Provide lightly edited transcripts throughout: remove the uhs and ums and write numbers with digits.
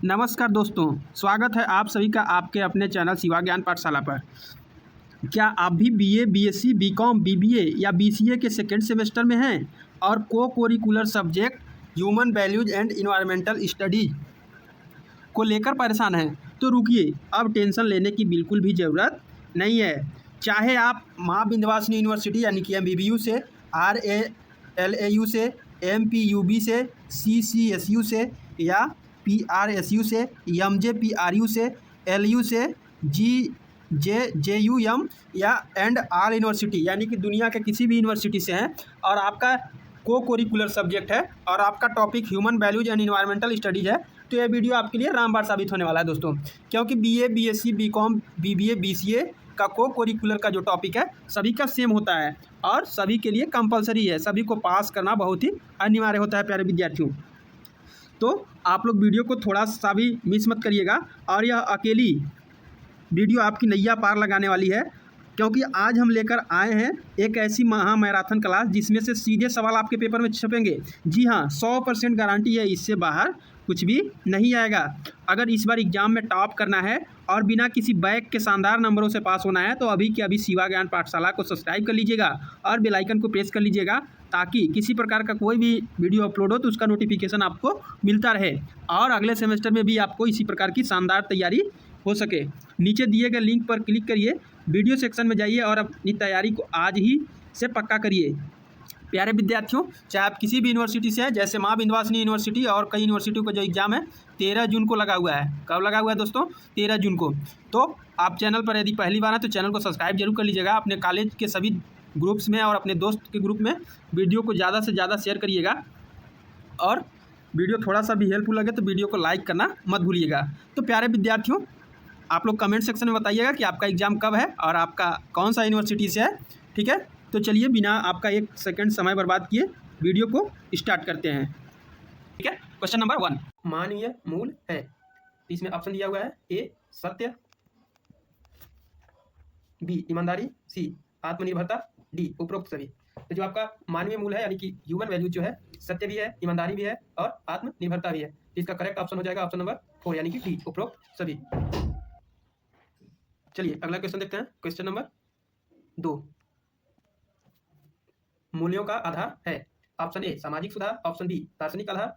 नमस्कार दोस्तों, स्वागत है आप सभी का आपके अपने चैनल शिवा ज्ञान पाठशाला पर। क्या आप भी बीए, बीएससी, बीकॉम, बीबीए या बीसीए के सेकेंड सेमेस्टर में हैं और को curricular subject human values and environmental studies को लेकर परेशान हैं? तो रुकिए, अब टेंशन लेने की बिल्कुल भी ज़रूरत नहीं है। चाहे आप माँ विंध्यवासिनी यूनिवर्सिटी यानी कि एमबीबीयू से, आरएलएयू से, एमपीयूबी से, सीसीएसयू से या पीआरएसयू से, एमजेपीआरयू से, एलयू से, जेयूएम या एंड ऑल यूनिवर्सिटी यानी कि दुनिया के किसी भी यूनिवर्सिटी से हैं और आपका को करिकुलर सब्जेक्ट है और आपका topic human values and environmental studies है, तो ये वीडियो आपके लिए रामबाण साबित होने वाला है दोस्तों। क्योंकि BA, BSc, BCom, BBA, BCA का को करिकुलर का जो टॉपिक है सभी का सेम होता है और सभी के लिए कंपलसरी है, सभी को पास करना बहुत ही अनिवार्य होता है प्यारे विद्यार्थियों। तो आप लोग वीडियो को थोड़ा सा भी मिस मत करिएगा और यह अकेली वीडियो आपकी नैया पार लगाने वाली है, क्योंकि आज हम लेकर आए हैं एक ऐसी महा मैराथन क्लास जिसमें से सीधे सवाल आपके पेपर में छपेंगे। जी हाँ, 100% गारंटी है, इससे बाहर कुछ भी नहीं आएगा। अगर इस बार एग्जाम में टॉप करना है और बिना किसी बैक के शानदार नंबरों से पास होना है तो अभी के अभी शिवा ज्ञान पाठशाला को सब्सक्राइब कर लीजिएगा और बेल आइकन को प्रेस कर लीजिएगा, ताकि किसी प्रकार का कोई भी वीडियो अपलोड हो तो उसका नोटिफिकेशन आपको मिलता रहे और अगले सेमेस्टर में भी आपको इसी प्रकार की शानदार तैयारी हो सके। नीचे दिए गए लिंक पर क्लिक करिए, वीडियो सेक्शन में जाइए और अपनी तैयारी को आज ही से पक्का करिए। प्यारे विद्यार्थियों, चाहे आप किसी भी यूनिवर्सिटी से हैं, जैसे माँ विंध्यवासिनी यूनिवर्सिटी और कई यूनिवर्सिटियों का जो एग्ज़ाम है 13 जून को लगा हुआ है। कब लगा हुआ है दोस्तों? 13 जून को। तो आप चैनल पर यदि पहली बार हैं तो चैनल को सब्सक्राइब जरूर कर लीजिएगा। अपने कॉलेज के सभी ग्रुप्स में और अपने दोस्त के ग्रुप में वीडियो को ज़्यादा से ज़्यादा शेयर करिएगा और वीडियो थोड़ा सा भी हेल्पफुल लगे तो वीडियो को लाइक करना मत भूलिएगा। तो प्यारे विद्यार्थियों, आप लोग कमेंट सेक्शन में बताइएगा कि आपका एग्ज़ाम कब है और आपका कौन सा यूनिवर्सिटी से है। ठीक है, तो चलिए बिना आपका एक सेकंड समय बर्बाद किए वीडियो को स्टार्ट करते हैं। ठीक है, क्वेश्चन नंबर 1 मानवीय मूल है। इसमें ऑप्शन दिया हुआ है ए सत्य, बी ईमानदारी, सी आत्मनिर्भरता, डी उपरोक्त सभी। तो जो आपका मानवीय मूल है यानी कि ह्यूमन वैल्यूज जो है, सत्य भी है, ईमानदारी भी है और आत्मनिर्भरता भी है। इसका करेक्ट ऑप्शन हो जाएगा ऑप्शन नंबर 4 यानी कि डी उपरोक्त सभी। चलिए अगला क्वेश्चन देखते हैं। क्वेश्चन नंबर 2 मूल्यों का आधार है। ऑप्शन ए सामाजिक सुधार, ऑप्शन बी दार्शनिक आधार,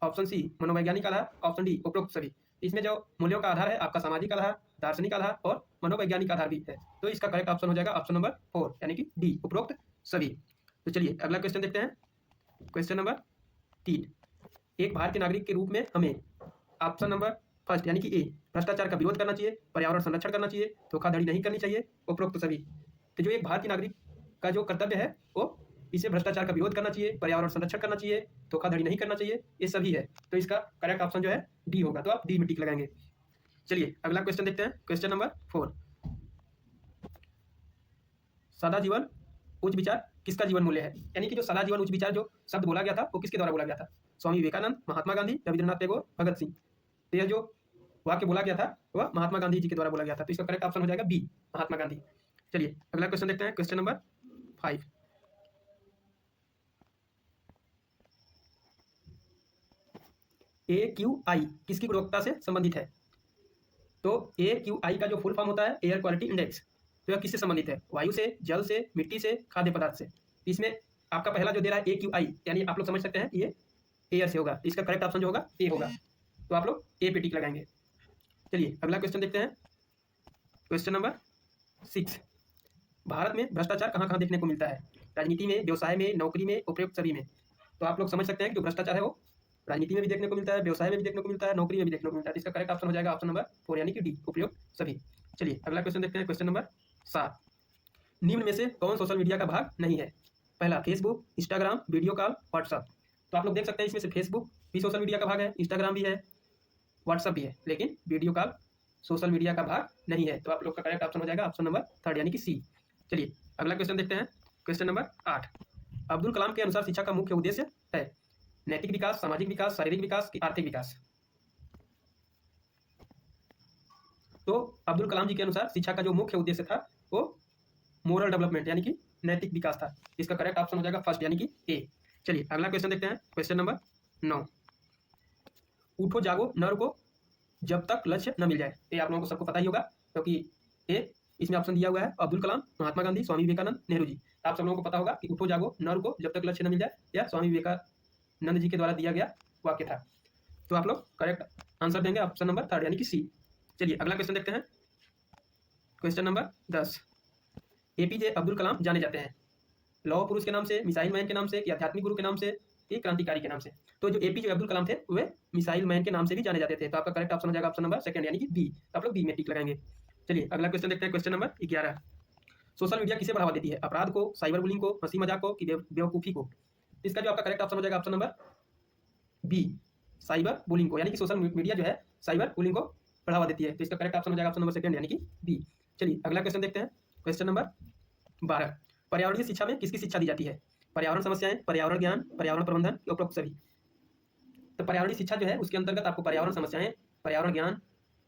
ऑप्शन सी मनोवैज्ञानिक आधार, ऑप्शन डी उपरोक्त सभी। इसमें जो मूल्यों का आधार है आपका सामाजिक आधार, दार्शनिक आधार और मनोवैज्ञानिक आधार भी है, तो इसका करेक्ट ऑप्शन हो जाएगा ऑप्शन नंबर 4 यानी कि डी उपरोक्त सभी। तो चलिए अगला क्वेश्चन देखते हैं। क्वेश्चन नंबर 3 एक भारतीय नागरिक के रूप में हमें ऑप्शन नंबर फर्स्ट यानी कि ए भ्रष्टाचार का विरोध करना चाहिए, पर्यावरण संरक्षण करना चाहिए, धोखाधड़ी नहीं करनी चाहिए, उपरोक्त सभी। तो जो एक भारतीय नागरिक का जो कर्तव्य है वो इसे भ्रष्टाचार का विरोध करना चाहिए, पर्यावरण संरक्षण करना चाहिए, धोखाधड़ी नहीं करना चाहिए, ये सभी है। तो इसका करेक्ट ऑप्शन जो है डी होगा, तो आप डी में टिक लगाएंगे। चलिए अगला क्वेश्चन देखते हैं। क्वेश्चन नंबर 4 सादा जीवन उच्च विचार किसका जीवन मूल्य है? यानी कि जो सादा जीवन उच्च विचार जो शब्द बोला गया था वो किसके द्वारा बोला गया था? स्वामी विवेकानंद, महात्मा गांधी, रविंद्रनाथ टैगोर, भगत सिंह। तो यह जो वाक्य बोला गया था वह महात्मा गांधी जी के द्वारा बोला गया था, तो इसका करेक्ट ऑप्शन हो जाएगा बी महात्मा गांधी। चलिए अगला क्वेश्चन देखते हैं। क्वेश्चन नंबर 5 AQI किसकी गुणवत्ता से संबंधित है? तो AQI का जो फुल फॉर्म होता है एयर क्वालिटी इंडेक्स, तो यह किससे संबंधित है? वायु से, जल से, मिट्टी से, खाद्य पदार्थ से। इसमें आपका पहला जो दे रहा है AQI यानी आप लोग समझ सकते हैं ये एयर से होगा, इसका करेक्ट ऑप्शन जो होगा ए होगा, तो आप लोग ए पे टिक लगाएंगे। चलिए अगला क्वेश्चन देखते हैं। क्वेश्चन नंबर 6 भारत में भ्रष्टाचार कहाँ कहाँ देखने को मिलता है? राजनीति में, व्यवसाय में, नौकरी में, उपयुक्त सभी में। तो आप लोग समझ सकते हैं कि जो भ्रष्टाचार है वो राजनीति में भी देखने को मिलता है, व्यवसाय में भी देखने को मिलता है, नौकरी में भी देखने को मिलता है। इसका करेक्ट ऑप्शन हो जाएगा ऑप्शन नंबर 4 यानी कि डी उपयुक्त सभी। चलिए अगला क्वेश्चन देखते हैं। क्वेश्चन नंबर 7 निम्न में से कौन सोशल मीडिया का भाग नहीं है? पहला Facebook, Instagram, video call, WhatsApp. तो आप लोग देख सकते हैं इसमें से फेसबुक भी सोशल मीडिया का भाग है, इंस्टाग्राम भी है, व्हाट्सअप भी है, लेकिन वीडियो कॉल सोशल मीडिया का भाग नहीं है, तो आप लोग का करेक्ट ऑप्शन हो जाएगा ऑप्शन नंबर 3 यानी कि सी। चलिए अगला क्वेश्चन देखते हैं। क्वेश्चन नंबर 8 अब्दुल कलाम के अनुसार शिक्षा का मुख्य उद्देश्य है? नैतिक विकास, सामाजिक विकास, शारीरिक विकास की आर्थिक विकास। तो अब्दुल कलाम जी के अनुसार शिक्षा का जो मुख्य उद्देश्य था वो मोरल डेवलपमेंट यानी कि नैतिक विकास था। इसका करेक्ट ऑप्शन हो जाएगा फर्स्ट यानी कि ए। चलिए अगला क्वेश्चन देखते हैं। क्वेश्चन नंबर 9 उठो जागो न रुको जब तक लक्ष्य न मिल जाए। ये आप लोगों को सबको पता ही होगा, क्योंकि ये इसमें ऑप्शन दिया हुआ है अब्दुल कलाम, महात्मा गांधी, स्वामी विवेकानंद, नेहरू जी। आप सब लोगों को पता होगा कि उठो जागो न रुको जब तक लक्ष्य न मिल जाए, या स्वामी विवेकानंद जी के द्वारा दिया गया वाक्य था। तो आप लोग करेक्ट आंसर देंगे ऑप्शन नंबर 3 यानी कि सी। चलिए अगला क्वेश्चन देखते हैं। Question number 10। APJ Abdul Kalam जाने जाते हैं लौह पुरुष के नाम से, मिसाइल मैन के नाम से, कि आध्यात्मिक गुरु के नाम से, कि क्रांतिकारी के नाम से? तो जो एपीजे अब्दुल कलाम थे वे मिसाइल मैन के नाम से भी जाने जाते थे। तो आपका करेक्ट ऑप्शन हो जाएगा ऑप्शन नंबर 2 यानी कि बी। आप लोग बी में टिक लगाएंगे। चलिए अगला क्वेश्चन देखते हैं। Question number 11। सोशल मीडिया किसे बढ़ावा देती है? अपराध को, साइबर बुलिंग को, हंसी मजाक को, कि बेवकूफ़ी को? इसका जो आपका करेक्ट ऑप्शन हो जाएगा option number B, cyber bullying को। यानी कि सोशल मीडिया जो है साइबर बुलिंग को बढ़ावा देती है। तो इसका करेक्ट ऑप्शन हो जाएगा ऑप्शन नंबर 2 यानी कि बी। चलिए अगला क्वेश्चन देखते हैं। Question number 12। पर्यावरणीय शिक्षा में किसकी शिक्षा दी जाती है? पर्यावरण समस्याएं, पर्यावरण ज्ञान, पर्यावरण प्रबंधन, उपरोक्त सभी? तो पर्यावरणीय शिक्षा जो है उसके अंतर्गत आपको पर्यावरण समस्याएं, पर्यावरण ज्ञान,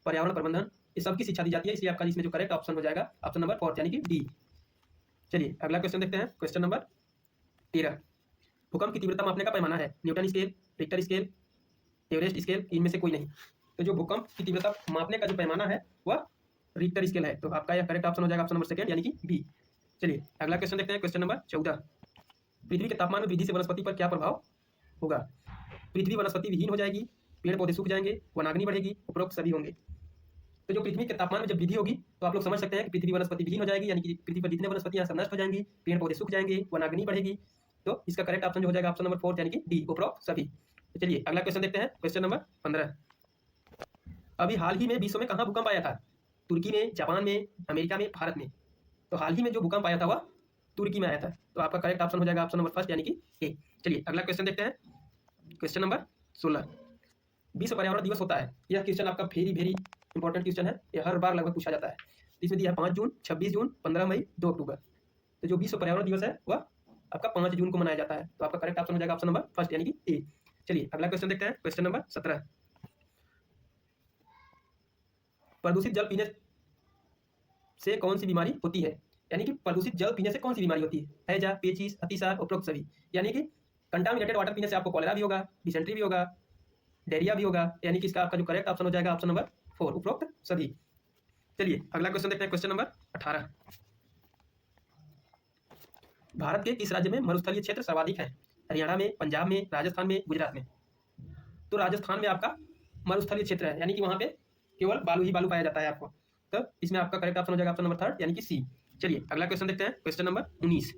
पर्यावरण प्रबंधन, इस सब की शिक्षा दी जाती है। इसलिए आपका इसमें जो करेक्ट ऑप्शन हो जाएगा ऑप्शन नंबर 4 यानी कि डी। चलिए अगला क्वेश्चन देखते हैं। Question number 13। भूकंप की तीव्रता मापने का पैमाना है? Newton scale, Richter scale, Everest scale, इनमें से कोई नहीं। तो जो भूकंप की तीव्रता मापने का जो पैमाना है वह रिक्टर स्केल है। तो आपका यह करेक्ट ऑप्शन हो जाएगा ऑप्शन नंबर 2 यानी कि बी। चलिए अगला क्वेश्चन देखते हैं। Question number 14। पृथ्वी के तापमान में वृद्धि से वनस्पति पर क्या प्रभाव होगा? पृथ्वी वनस्पति विहीन हो जाएगी, पेड़ पौधे सूख जाएंगे, वनाग्नि बढ़ेगी, उपरोक्त सभी होंगे। तो जो पृथ्वी के तापमान में जब वृद्धि होगी तो आप लोग समझ सकते हैं कि पृथ्वी वनस्पति विहीन हो जाएगी, यानी कि पृथ्वी पर जितने वनस्पतियां सब नष्ट हो जाएंगी, पेड़ पौधे सूख जाएंगे, वनाग्नि बढ़ेगी। तो इसका करेक्ट ऑप्शन जो हो जाएगा ऑप्शन नंबर 4 यानी कि डी, उपरोक्त सभी। तो चलिए अगला क्वेश्चन देखते हैं। Question number 15। अभी हाल ही में विश्व में कहाँ भूकंप आया था? तुर्की में, जापान में, अमेरिका में, भारत में? तो हाल ही में जो भूकंप आया था वह तुर्की में आया था। तो आपका करेक्ट ऑप्शन हो जाएगा ऑप्शन नंबर 1 यानी कि ए। चलिए अगला क्वेश्चन देखते हैं। Question number 16। विश्व पर्यावरण दिवस होता है। यह क्वेश्चन आपका वेरी इंपॉर्टेंट क्वेश्चन है। यह हर बार लगभग पूछा जाता है। इसमें दिया है 5 जून, 26 जून, 15 मई, 2 अक्टूबर। तो जो विश्व पर्यावरण दिवस है वह आपका 5 जून को मनाया जाता है। तो आपका करेक्ट ऑप्शन हो जाएगा ऑप्शन नंबर 1 यानी कि ए। चलिए अगला क्वेश्चन देखते हैं। Question number 17। प्रदूषित जल पीने से कौन सी बीमारी होती है? यानी कि प्रदूषित जल पीने से कौन सी बीमारी होती है? हैजा, पेचिश, अतिसार, उपरोक्त सभी? यानी कि कंटामिनेटेड वाटर पीने से आपको कॉलेरा भी होगा, डिसेंट्री भी होगा, डायरिया भी होगा। यानी कि इसका आपका जो करेक्ट ऑप्शन हो जाएगा ऑप्शन नंबर 4, उपरोक्त सभी। चलिए अगला क्वेश्चन देखते हैं। Question number 18। भारत के किस राज्य में मरुस्थलीय क्षेत्र सर्वाधिक है? हरियाणा में, पंजाब में, राजस्थान में, गुजरात में? तो राजस्थान में आपका मरुस्थलीय क्षेत्र है, यानी कि वहां पे केवल बालू ही बालू पाया जाता है आपको। तो इसमें आपका करेक्ट ऑप्शन हो जाएगा ऑप्शन नंबर 3 यानी कि सी। चलिए अगला क्वेश्चन देखते हैं। Question number 19।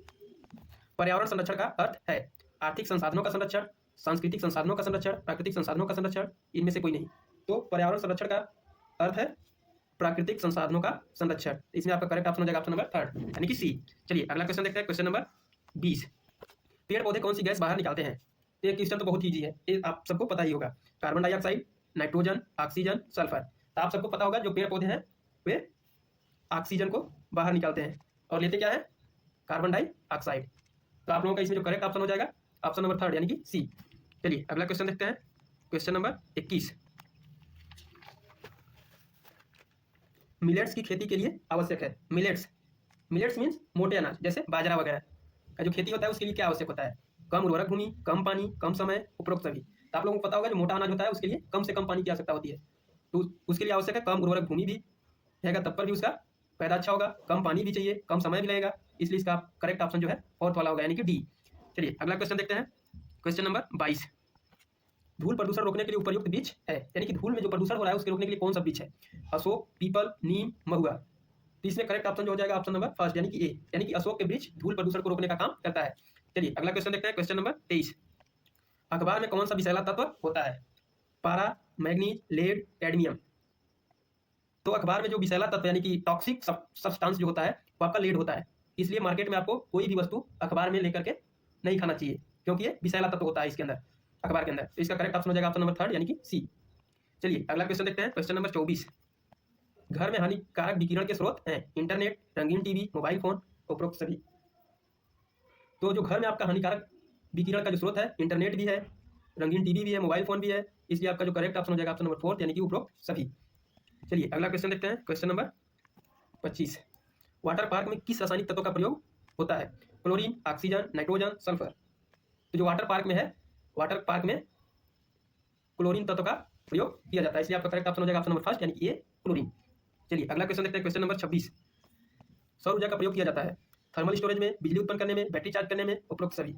पर्यावरण संरक्षण का अर्थ है आर्थिक संसाधनों का संरक्षण, सांस्कृतिक संसाधनों का संरक्षण, प्राकृतिक संसाधनों का संरक्षण, इनमें से कोई नहीं। तो पर्यावरण संरक्षण का अर्थ है प्राकृतिक संसाधनों का संरक्षण। इसमें आपका करेक्ट ऑप्शन हो जाएगा ऑप्शन नंबर 3 यानी कि सी। चलिए अगला क्वेश्चन देखते हैं। Question number 20। पेड़ पौधे कौन सी गैस बाहर निकालते हैं? ये क्वेश्चन तो बहुत ईजी है, ये आप सबको पता ही होगा। Carbon dioxide, nitrogen, oxygen, sulphur. तो आप सबको पता होगा जो पेड़ पौधे हैं वे ऑक्सीजन को बाहर निकालते हैं और लेते क्या है? Carbon dioxide. तो आप लोगों का इसमें जो करेक्ट ऑप्शन हो जाएगा ऑप्शन नंबर 3 यानी कि सी। चलिए अगला क्वेश्चन देखते हैं। Question number 21। मिलेट्स की खेती के लिए आवश्यक है। मिलेट्स मीन्स मोटे अनाज, जैसे बाजरा वगैरह का जो खेती होता है उसके लिए क्या आवश्यक होता है? कम उर्वरक भूमि, कम पानी, कम समय, उपरोक्त सभी। तो आप लोगों को पता होगा जो मोटा अनाज होता है उसके लिए कम से कम पानी की आवश्यकता होती है। तो उसके लिए आवश्यक है कम उर्वरक भूमि भी रहेगा, तब पर भी उसका पैदा अच्छा होगा, कम पानी भी चाहिए, कम समय भी लगेगा। इसलिए इसका करेक्ट ऑप्शन जो है 4th वाला होगा यानी कि डी। चलिए अगला क्वेश्चन देखते हैं। Question number 22। धूल प्रदूषण रोकने के लिए उपयुक्त वृक्ष है, यानी कि धूल में जो प्रदूषण हो रहा है उसके रोकने के लिए कौन सा वृक्ष है? अशोक, पीपल, नीम, महुआ? तो इसमें करेक्ट ऑप्शन जो हो जाएगा ऑप्शन नंबर 1 यानी कि ए, यानी कि अशोक के वृक्ष धूल प्रदूषण को रोकने का काम करता है। चलिए अगला क्वेश्चन देखते हैं। Question number 23। अखबार में कौन सा विषैला तत्व होता है? पारा, मैग्नीज, लेड, कैडमियम? तो अखबार में जो विषैला तत्व यानी कि टॉक्सिक सब्सटेंस जो होता है वो आपका लेड होता है। इसलिए मार्केट में आपको कोई भी वस्तु अखबार में लेकर के नहीं खाना चाहिए, क्योंकि ये विषैला तत्व होता है इसके अंदर, अखबार के अंदर। तो इसका करेक्ट ऑप्शन हो जाएगा ऑप्शन नंबर 3 यानी कि सी। चलिए अगला क्वेश्चन देखते हैं। Question number 24। घर में हानिकारक विकिरण के स्रोत हैं इंटरनेट, रंगीन टीवी, मोबाइल फोन, उपरोक्त सभी? तो जो घर में आपका हानिकारक विकिरण का जो स्रोत है इंटरनेट भी है, रंगीन टीवी भी है, मोबाइल फोन भी है। इसलिए आपका जो करेक्ट ऑप्शन हो जाएगा ऑप्शन नंबर 4 यानी कि उपरोक्त सभी। चलिए अगला क्वेश्चन देखते हैं। Question number 25। वाटर पार्क में किस रासायनिक तत्व का प्रयोग होता है? Chlorine, oxygen, nitrogen, sulphur? तो जो वाटर पार्क में है, वाटर पार्क में क्लोरीन तत्व का प्रयोग किया जाता है, इसलिए आपका करेक्ट ऑप्शन हो जाएगा ऑप्शन नंबर फर्स्ट यानी कि ए क्लोरीन। चलिए अगला क्वेश्चन देखते हैं, क्वेश्चन नंबर 26। सौर ऊर्जा का प्रयोग किया जाता है थर्मल स्टोरेज में, बिजली उत्पन्न करने में, बैटरी चार्ज करने में, उपरोक्त सभी।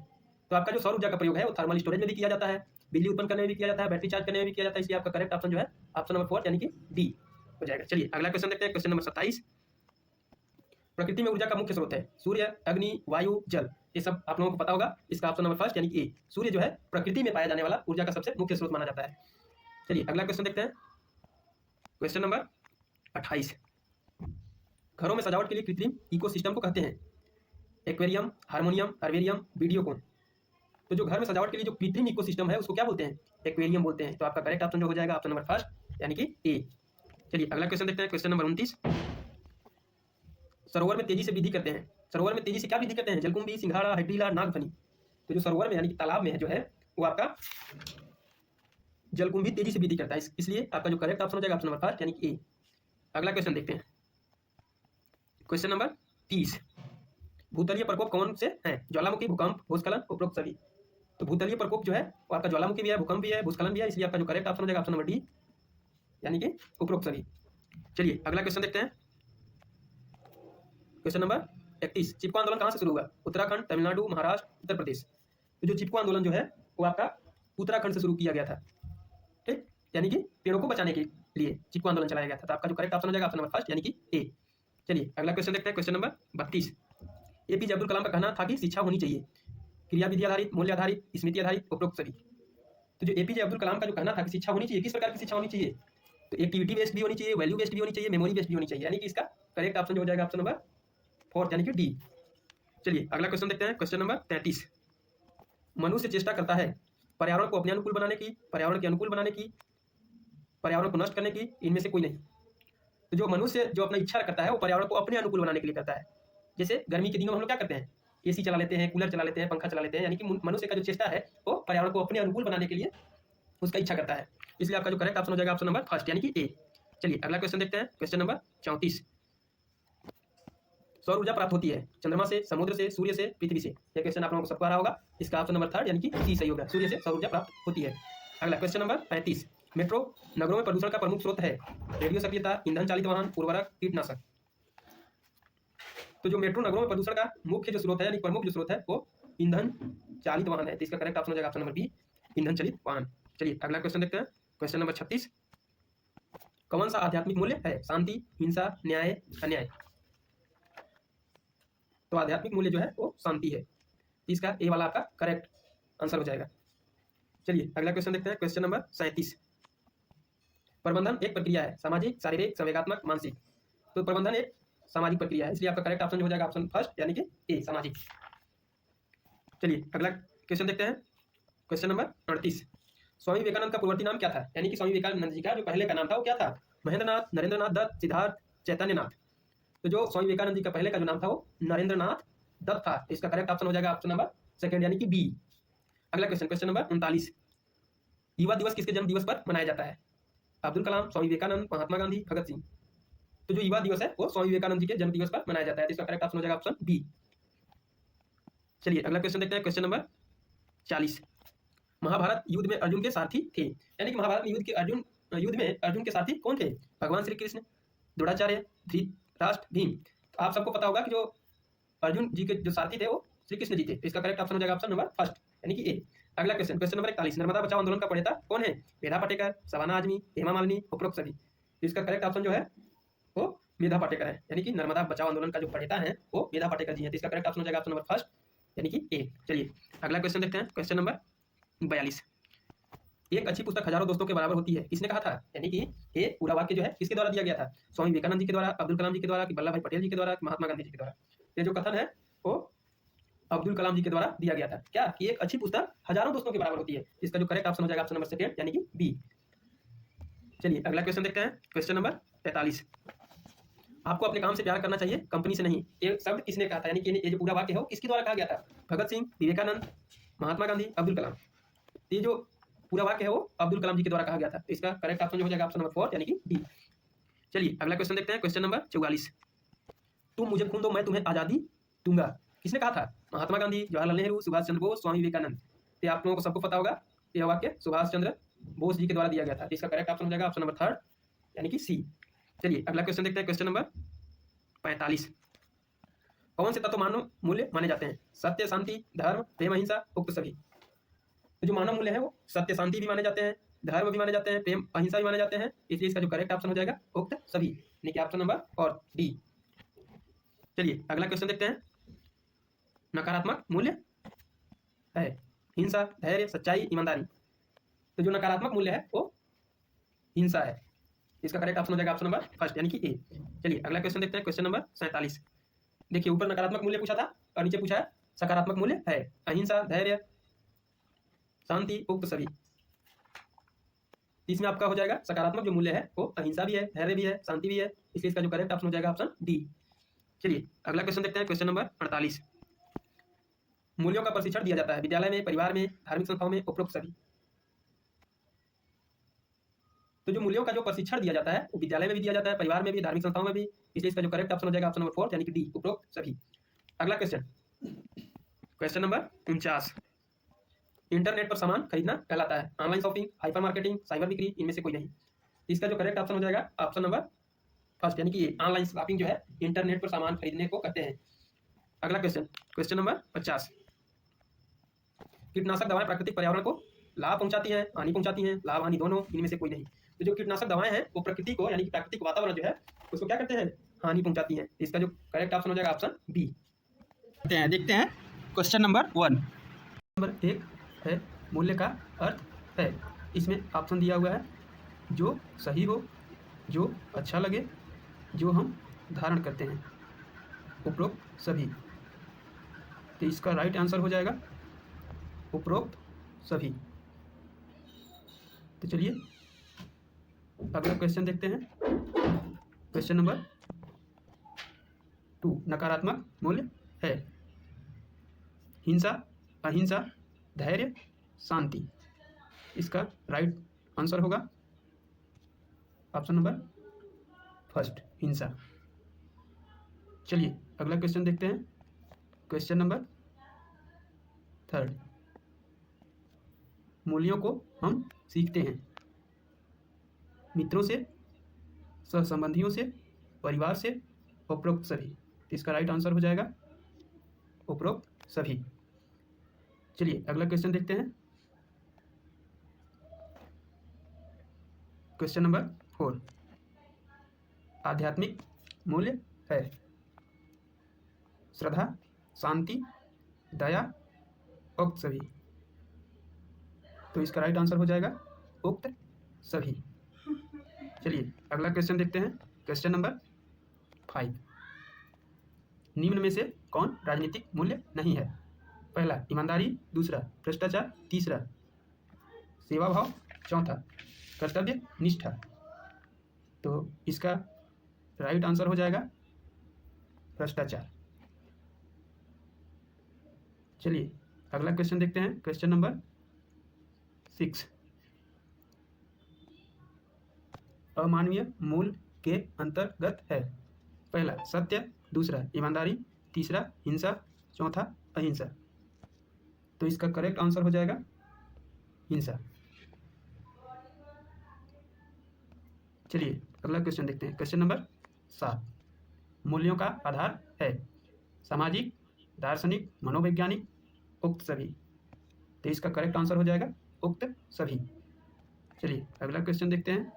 तो आपका जो सौर ऊर्जा का प्रयोग है वो थर्मल स्टोरेज में भी किया जाता है, बिजली उत्पन्न करने में भी किया जाता है, बैटरी चार्ज करने में भी किया जाता है, इसलिए आपका करेक्ट ऑप्शन जो है ऑप्शन नंबर 4 यानी कि डी हो जाएगा। चलिए अगला क्वेश्चन देखते हैं, क्वेश्चन नंबर 27। प्रकृति में ऊर्जा का मुख्य स्रोत है सूर्य, अग्नि, वायु, जल। ये सब आप लोगों को पता होगा, इसका ऑप्शन नंबर फर्स्ट यानी कि ए। सूर्य जो है प्रकृति में पाया जाने वाला ऊर्जा का सबसे मुख्य स्रोत माना जाता है। चलिए अगला क्वेश्चन देखते हैं, क्वेश्चन नंबर 28। घरों में सजावट के लिए कृत्रिम इकोसिस्टम को कहते हैं एक्वेरियम, हार्मोनियम, हर्बेरियम, वीडियोकोन। तो जो घर में सजावट के लिए जो कृत्रिम इकोसिस्टम है उसको क्या बोलते हैं? एक्वेरियम बोलते हैं। तो आपका करेक्ट ऑप्शन जो हो जाएगा ऑप्शन नंबर फर्स्ट यानी कि ए। चलिए अगला क्वेश्चन देखते हैं, क्वेश्चन नंबर 29। सरोवर में तेजी से वृद्धि करते हैं, सरोवर में तेजी से क्या वृद्धि करते हैं? जलकुंभी, सिंघाड़ा, हड्डीला, नागफनी। तो जो सरोवर में यानी कि तालाब में है जो है वो आपका जलकुंभी तेजी से वृद्धि करता है, इसलिए आपका जो करेक्ट ऑप्शन हो जाएगा ऑप्शन नंबर फर्स्ट यानी कि ए। अगला क्वेश्चन देखते हैं, क्वेश्चन नंबर 30। भूतलीय प्रकोप कौन से हैं? ज्वालामुखी, भूकंप, भूस्खलन, उपरोक्त सभी। तो भूतलीय प्रकोप जो है वो आपका ज्वालामुखी भी है, भूकंप भी है, भूस्खलन भी है, इसलिए आपका जो करेक्ट ऑप्शन हो जाएगा ऑप्शन नंबर डी यानी कि उपरोक्त सभी। चलिए अगला क्वेश्चन देखते हैं, क्वेश्चन नंबर 31। चिपको आंदोलन कहाँ से शुरू हुआ? उत्तराखंड, तमिलनाडु, महाराष्ट्र, उत्तर प्रदेश। तो जो चिपको आंदोलन जो है वो आपका उत्तराखंड से शुरू किया गया था, ठीक, यानी कि पेड़ों को बचाने के लिए चिपको आंदोलन चलाया गया था। तो आपका जो करेक्ट ऑप्शन हो जाएगा ऑप्शन नंबर फर्स्ट यानी कि ए। चलिए अगला क्वेश्चन देखते हैं, question number 32। APJ Abdul Kalam का कहना था कि शिक्षा होनी चाहिए क्रिया विधि आधारित, मूल्य आधारित, स्मृति आधारित, उपरोक्त सभी। तो जो एपीजे अब्दुल कलाम का जो कहना था कि शिक्षा होनी चाहिए, किस प्रकार की शिक्षा होनी चाहिए? तो एक्टिविटी बेस्ड भी होनी चाहिए, वैल्यू बेस्ड भी होनी चाहिए, मेमोरी बेस्ड भी होनी चाहिए, यानी कि इसका करेक्ट ऑप्शन जो हो जाएगा ऑप्शन नंबर फोर्थ यानी कि डी। चलिए अगला क्वेश्चन देखते हैं, क्वेश्चन नंबर 33। मनुष्य चेष्टा करता है पर्यावरण को अपने अनुकूल बनाने की, पर्यावरण के अनुकूल बनाने की, पर्यावरण को नष्ट करने की, इनमें से कोई नहीं। तो जो मनुष्य जो अपना इच्छा करता है वो पर्यावरण को अपने अनुकूल बनाने के लिए करता है। जैसे गर्मी के दिनों में हम लोग क्या करते हैं? एसी चला लेते हैं, कूलर चला लेते हैं, पंखा चला लेते हैं, यानी कि मनुष्य का जो चेष्टा है वो पर्यावरण को अपने अनुकूल बनाने के लिए उसका इच्छा करता है, इसलिए आपका जो करेक्ट ऑप्शन हो जाएगा ऑप्शन नंबर फर्स्ट यानी कि ए। चलिए अगला क्वेश्चन देखते हैं, क्वेश्चन नंबर 34। सौर ऊर्जा प्राप्त होती है चंद्रमा से, समुद्र से, सूर्य से, पृथ्वी से। यह क्वेश्चन आप लोगों को सबको आ रहा होगा, इसका ऑप्शन नंबर थर्ड यानी कि सी सही होगा, सूर्य से सौर ऊर्जा प्राप्त होती है। अगला क्वेश्चन नंबर 35। मेट्रो नगरों में प्रदूषण का प्रमुख स्रोत है रेडियो सक्रियता, ईंधन चालित वाहन, उर्वरक, कीटनाशक। तो जो मेट्रो नगरों में प्रदूषण का मुख्य जो स्रोत है यानी प्रमुख जो स्रोत है वो ईंधन चालित वाहन है, तो इसका करेक्ट ऑप्शन हो जाएगा ऑप्शन नंबर बी ईंधन चालित वाहन। चलिए अगला क्वेश्चन देखते हैं, क्वेश्चन नंबर 36। कौन सा आध्यात्मिक मूल्य है? शांति, हिंसा, न्याय, अन्याय। तो आध्यात्मिक मूल्य जो है वो शांति है, इसका ए वाला आपका करेक्ट आंसर हो जाएगा। चलिए अगला क्वेश्चन देखते हैं, क्वेश्चन नंबर 37। प्रबंधन एक प्रक्रिया है सामाजिक, शारीरिक, संवेगात्मक, मानसिक। तो प्रबंधन एक सामाजिक प्रक्रिया है, इसलिए आपका करेक्ट ऑप्शन हो जाएगा ऑप्शन फर्स्ट यानी कि ए सामाजिक। चलिए अगला क्वेश्चन देखते हैं, क्वेश्चन नंबर 38। स्वामी विवेकानंद का पूर्ववर्ती नाम क्या था? यानी कि स्वामी विवेकानंद जी का जो पहले का नाम था वो क्या था? महेंद्रनाथ, नरेंद्रनाथ दत्त, सिद्धार्थ, चैतन्यनाथ। तो जो स्वामी विवेकानंद जी का पहले का जो नाम था वो नरेंद्रनाथ दत्त था, इसका करेक्ट ऑप्शन हो जाएगा ऑप्शन नंबर सेकंड यानी कि बी। अगला क्वेश्चन, क्वेश्चन नंबर 39। युवा दिवस किसके जन्म दिवस पर मनाया जाता है? अब्दुल कलाम, स्वामी विवेकानंद, महात्मा गांधी, भगत सिंह। तो जो युवा दिवस है वो स्वामी विवेकानंद जी के जन्म दिवस पर मनाया जाता है, तो इसका करेक्ट ऑप्शन हो जाएगा ऑप्शन बी। चलिए अगला क्वेश्चन देखते हैं, क्वेश्चन नंबर 40। महाभारत युद्ध में अर्जुन के सारथी थे, यानी कि महाभारत युद्ध में अर्जुन के सारथी कौन थे? भगवान श्री कृष्ण, द्रोणाचार्य, धृतराष्ट्र, भीम। तो आप सबको पता होगा कि जो अर्जुन जी के जो सारथी थे वो श्री कृष्ण जी थे, तो इसका करेक्ट ऑप्शन हो जाएगा ऑप्शन नंबर फर्स्ट यानी कि ए। अगला क्वेश्चन, क्वेश्चन नंबर 41। नर्मदा बचाओ आंदोलन का प्रणेता कौन है? मेधा पाटेकर, शबाना आजमी, हेमा मालिनी, उपरोक्त सभी। तो इसका करेक्ट ऑप्शन जो है वो मेधा पाटेकर है, यानी कि नर्मदा बचाओ आंदोलन का जो प्रणेता है वो मेधा पाटेकर जी है, तो इसका करेक्ट ऑप्शन हो जाएगा ऑप्शन नंबर फर्स्ट यानी कि ए। चलिए अगला क्वेश्चन देखते हैं, क्वेश्चन नंबर 42। एक अच्छी पुस्तक हजारों दोस्तों के बराबर होती है, किसने कहा था? यानी कि ये पूरा वाक्य जो है किसके द्वारा दिया गया था? स्वामी विवेकानंद जी के द्वारा, अब्दुल कलाम जी के द्वारा, कि वल्लभ भाई पटेल जी के द्वारा, कि महात्मा गांधी जी के द्वारा। ये जो कथन है वो अब्दुल कलाम जी के द्वारा दिया गया था, क्या कि एक अच्छी पुस्तक हजारों दोस्तों के बराबर होती है, इसका जो करेक्ट ऑप्शन हो जाएगा ऑप्शन नंबर सेकंड यानी कि बी। चलिए अगला क्वेश्चन देखते हैं, क्वेश्चन नंबर 43। आपको अपने काम से प्यार करना चाहिए, कंपनी से नहीं। ये शब्द किसने कहा था? यानी कि ये जो पूरा वाक्य है वो किसके द्वारा कहा गया था? भगत सिंह, विवेकानंद, महात्मा गांधी, अब्दुल कलाम। ये जो पूरा वाक्य है वो अब्दुल कलाम जी के द्वारा कहा गया था, तो इसका करेक्ट ऑप्शन जो हो जाएगा ऑप्शन नंबर 4 यानी कि डी। चलिए अगला क्वेश्चन देखते हैं, क्वेश्चन नंबर 44। तुम मुझे खून दो मैं तुम्हें आजादी दूंगा, किसने कहा था? महात्मा गांधी, जवाहरलाल नेहरू, सुभाष चंद्र बोस, स्वामी विवेकानंद। ये आप लोगों को सबको पता होगा, यह वाक्य सुभाष चंद्र बोस जी के द्वारा दिया गया था। इसका करेक्ट ऑप्शन हो जाएगा ऑप्शन नंबर थर्ड यानी कि सी। चलिए अगला क्वेश्चन देखते हैं, क्वेश्चन नंबर 45। कौन से तत्व मानव मूल्य माने जाते हैं? सत्य, शांति, धर्म, प्रेम, अहिंसा, उक्त सभी। तो जो मानव मूल्य है वो सत्य, शांति भी माने जाते हैं, धर्म भी माने जाते हैं, प्रेम, अहिंसा भी माने जाते हैं, इसलिए इसका जो करेक्ट ऑप्शन हो जाएगा उक्त सभी, यानी कि ऑप्शन नंबर और डी। चलिए अगला क्वेश्चन देखते हैं, नकारात्मक मूल्य है हिंसा, धैर्य, सच्चाई, ईमानदारी। तो जो नकारात्मक मूल्य है वो हिंसा है, इसका करेक्ट ऑप्शन हो जाएगा ऑप्शन नंबर फर्स्ट यानी कि ए। चलिए अगला क्वेश्चन देखते हैं, क्वेश्चन नंबर 47। देखिए ऊपर नकारात्मक मूल्य पूछा था और नीचे पूछा है सकारात्मक मूल्य है अहिंसा, धैर्य, शांति, उक्त सभी। इसमें आपका हो जाएगा सकारात्मक जो मूल्य है वो अहिंसा भी है, धैर्य भी है, शांति भी है, इसलिए इसका जो करेक्ट ऑप्शन हो जाएगा ऑप्शन डी। चलिए अगला क्वेश्चन देखते हैं, क्वेश्चन नंबर 48। मूल्यों का प्रशिक्षण दिया जाता है विद्यालय में, परिवार में, धार्मिक संस्थाओं में, उपरोक्त सभी। तो जो मूल्यों का जो प्रशिक्षण दिया जाता है वो विद्यालय में भी दिया जाता है, परिवार में भी, धार्मिक संस्थाओं में भी, इसलिए इसका जो करेक्ट ऑप्शन हो जाएगा ऑप्शन नंबर फोर्थ यानी कि डी, उपरोक्त सभी। अगला क्वेश्चन, क्वेश्चन नंबर 49। इंटरनेट पर सामान खरीदना कहलाता है online shopping, hyper marketing, cyber बिक्री, इनमें से कोई नहीं। इसका जो करेक्ट ऑप्शन हो जाएगा ऑप्शन नंबर फर्स्ट यानी कि ये ऑनलाइन शॉपिंग जो है इंटरनेट पर सामान खरीदने को कहते हैं। अगला क्वेश्चन, क्वेश्चन नंबर 50। कीटनाशक दवाएं प्राकृतिक पर्यावरण को लाभ पहुंचाती हैं, हानि पहुंचाती हैं, लाभ हानि दोनों, इनमें से कोई नहीं। तो जो कीटनाशक दवाएं हैं वो प्रकृति को यानी कि प्राकृतिक वातावरण जो है उसको क्या करते हैं, हानि पहुंचाती हैं। इसका जो करेक्ट ऑप्शन हो जाएगा ऑप्शन बी। देखते हैं क्वेश्चन नंबर 1। नंबर 1 है मूल्य का अर्थ है, इसमें ऑप्शन दिया हुआ है जो सही हो, जो अच्छा लगे, जो हम धारण करते हैं, उपरोक्त सभी। तो इसका राइट आंसर हो जाएगा उपरोक्त सभी। तो चलिए अगला क्वेश्चन देखते हैं, क्वेश्चन नंबर 2। नकारात्मक मूल्य है हिंसा, अहिंसा, धैर्य, शांति। इसका राइट आंसर होगा ऑप्शन नंबर फर्स्ट, हिंसा। चलिए अगला क्वेश्चन देखते हैं, क्वेश्चन नंबर 3। मूल्यों को हम सीखते हैं मित्रों से, सहसंबंधियों से, परिवार से, उपरोक्त सभी। इसका राइट आंसर हो जाएगा उपरोक्त सभी। चलिए अगला क्वेश्चन देखते हैं, क्वेश्चन नंबर 4। आध्यात्मिक मूल्य है श्रद्धा, शांति, दया, उक्त सभी। तो इसका राइट आंसर हो जाएगा उक्त सभी। चलिए अगला क्वेश्चन देखते हैं, क्वेश्चन नंबर 5। निम्न में से कौन राजनीतिक मूल्य नहीं है? पहला ईमानदारी, दूसरा भ्रष्टाचार, तीसरा सेवा भाव, चौथा कर्तव्य निष्ठा। तो इसका राइट आंसर हो जाएगा भ्रष्टाचार। चलिए अगला क्वेश्चन देखते हैं, क्वेश्चन नंबर 6। अमानवीय मूल के अंतर्गत है। पहला सत्य, दूसरा ईमानदारी, तीसरा हिंसा, चौथा अहिंसा। तो इसका करेक्ट आंसर हो जाएगा हिंसा। चलिए अगला क्वेश्चन देखते हैं, क्वेश्चन नंबर 7। मूल्यों का आधार है सामाजिक, दार्शनिक, मनोवैज्ञानिक, उक्त सभी। तो इसका करेक्ट आंसर हो जाएगा उक्त सभी। चलिए अगला क्वेश्चन देखते हैं,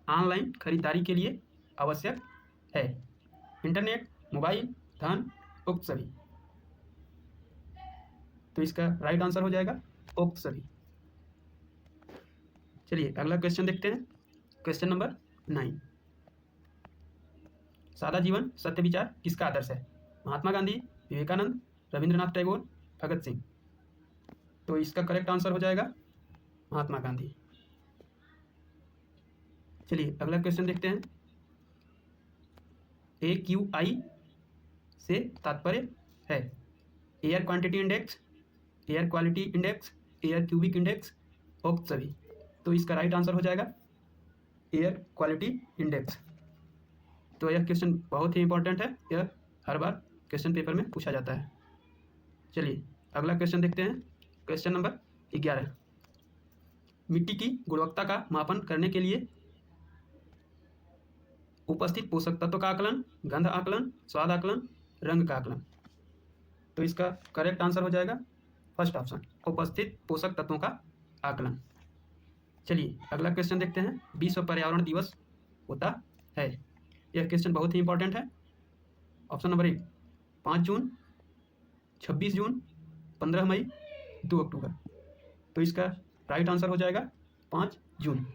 ऑनलाइन खरीदारी के लिए आवश्यक है इंटरनेट, मोबाइल, धन, उक्त सभी। तो इसका राइट आंसर हो जाएगा उक्त सभी। चलिए अगला क्वेश्चन देखते हैं, क्वेश्चन नंबर 9। सादा जीवन सत्य विचार किसका आदर्श है? महात्मा गांधी, विवेकानंद, रविंद्रनाथ टैगोर, भगत सिंह। तो इसका करेक्ट आंसर हो जाएगा महात्मा गांधी। चलिए अगला क्वेश्चन देखते हैं, AQI से तात्पर्य है air quantity index, air quality index, air cubic index, उक्त सभी। तो इसका राइट आंसर हो जाएगा एयर क्वालिटी इंडेक्स। तो यह क्वेश्चन बहुत ही इंपॉर्टेंट है, यह हर बार क्वेश्चन पेपर में पूछा जाता है। चलिए अगला क्वेश्चन देखते हैं, क्वेश्चन नंबर 11 मिट्टी की गुणवत्ता का मापन करने के लिए उपस्थित पोषक तत्व का आकलन, गंध आकलन, स्वाद आकलन, रंग का आकलन। तो इसका करेक्ट आंसर हो जाएगा फर्स्ट ऑप्शन, उपस्थित पोषक तत्वों का आकलन। चलिए अगला क्वेश्चन देखते हैं। विश्व पर्यावरण दिवस होता है, यह क्वेश्चन बहुत ही इंपॉर्टेंट है। ऑप्शन नंबर 1 5 जून, 26 जून, 15 मई, 2 अक्टूबर। तो इसका राइट आंसर हो जाएगा 5 जून।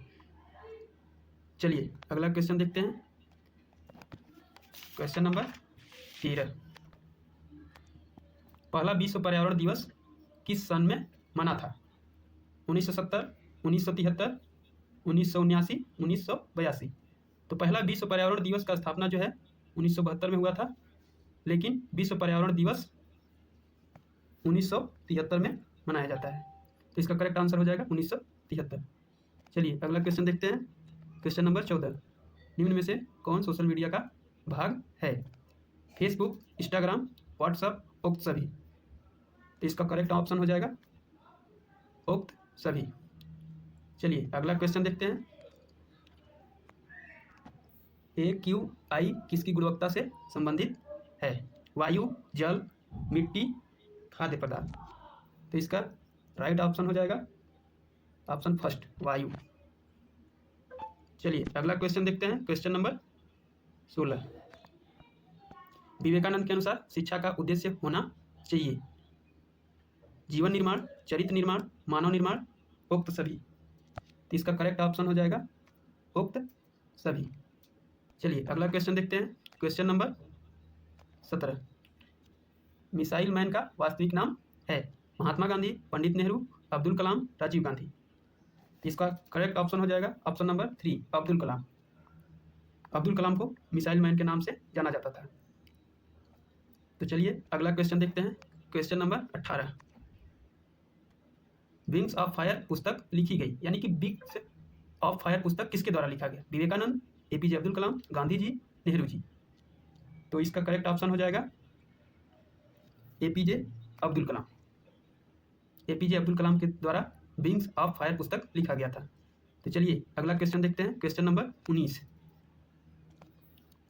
चलिए अगला क्वेश्चन देखते हैं। क्वेश्चन नंबर 13, पहला विश्व पर्यावरण दिवस किस सन में मना था? 1970, 1973, 1979, 1982। तो पहला विश्व पर्यावरण दिवस का स्थापना जो है 1972 में हुआ था, लेकिन विश्व पर्यावरण दिवस 1973 में मनाया जाता है। तो इसका करेक्ट आंसर हो जाएगा 1973। चलिए अगला क्वेश्चन देखते हैं। क्वेश्चन नंबर 14, निम्न में से कौन सोशल मीडिया का भाग है? फेसबुक, इंस्टाग्राम, व्हाट्सएप, उक्त सभी। तो इसका करेक्ट ऑप्शन हो जाएगा उक्त सभी। चलिए अगला क्वेश्चन देखते हैं। AQI किसकी गुणवत्ता से संबंधित है? वायु, जल, मिट्टी, खाद्य पदार्थ। तो इसका राइट ऑप्शन हो जाएगा ऑप्शन फर्स्ट, वायु। चलिए अगला क्वेश्चन देखते हैं। क्वेश्चन नंबर 16, विवेकानंद के अनुसार शिक्षा का उद्देश्य होना चाहिए? जीवन निर्माण, चरित्र निर्माण, मानव निर्माण, उक्त सभी। तो इसका करेक्ट ऑप्शन हो जाएगा उक्त सभी। चलिए अगला क्वेश्चन देखते हैं। क्वेश्चन नंबर 17, मिसाइल मैन का वास्तविक नाम है? महात्मा गांधी, पंडित नेहरू, अब्दुल कलाम, राजीव गांधी। इसका करेक्ट ऑप्शन हो जाएगा ऑप्शन नंबर 3, अब्दुल कलाम। अब्दुल कलाम को मिसाइल मैन के नाम से जाना जाता था। तो चलिए अगला क्वेश्चन देखते हैं। Question number 18, wings of fire पुस्तक लिखी गई, यानी कि विंग्स ऑफ फायर पुस्तक किसके द्वारा लिखा गया? विवेकानंद, APJ अब्दुल कलाम, गांधी जी, नेहरू जी। तो इसका करेक्ट ऑप्शन हो जाएगा APJ अब्दुल कलाम। APJ अब्दुल कलाम के द्वारा विंग्स ऑफ फायर पुस्तक लिखा गया था। तो चलिए अगला क्वेश्चन देखते हैं। क्वेश्चन नंबर 19,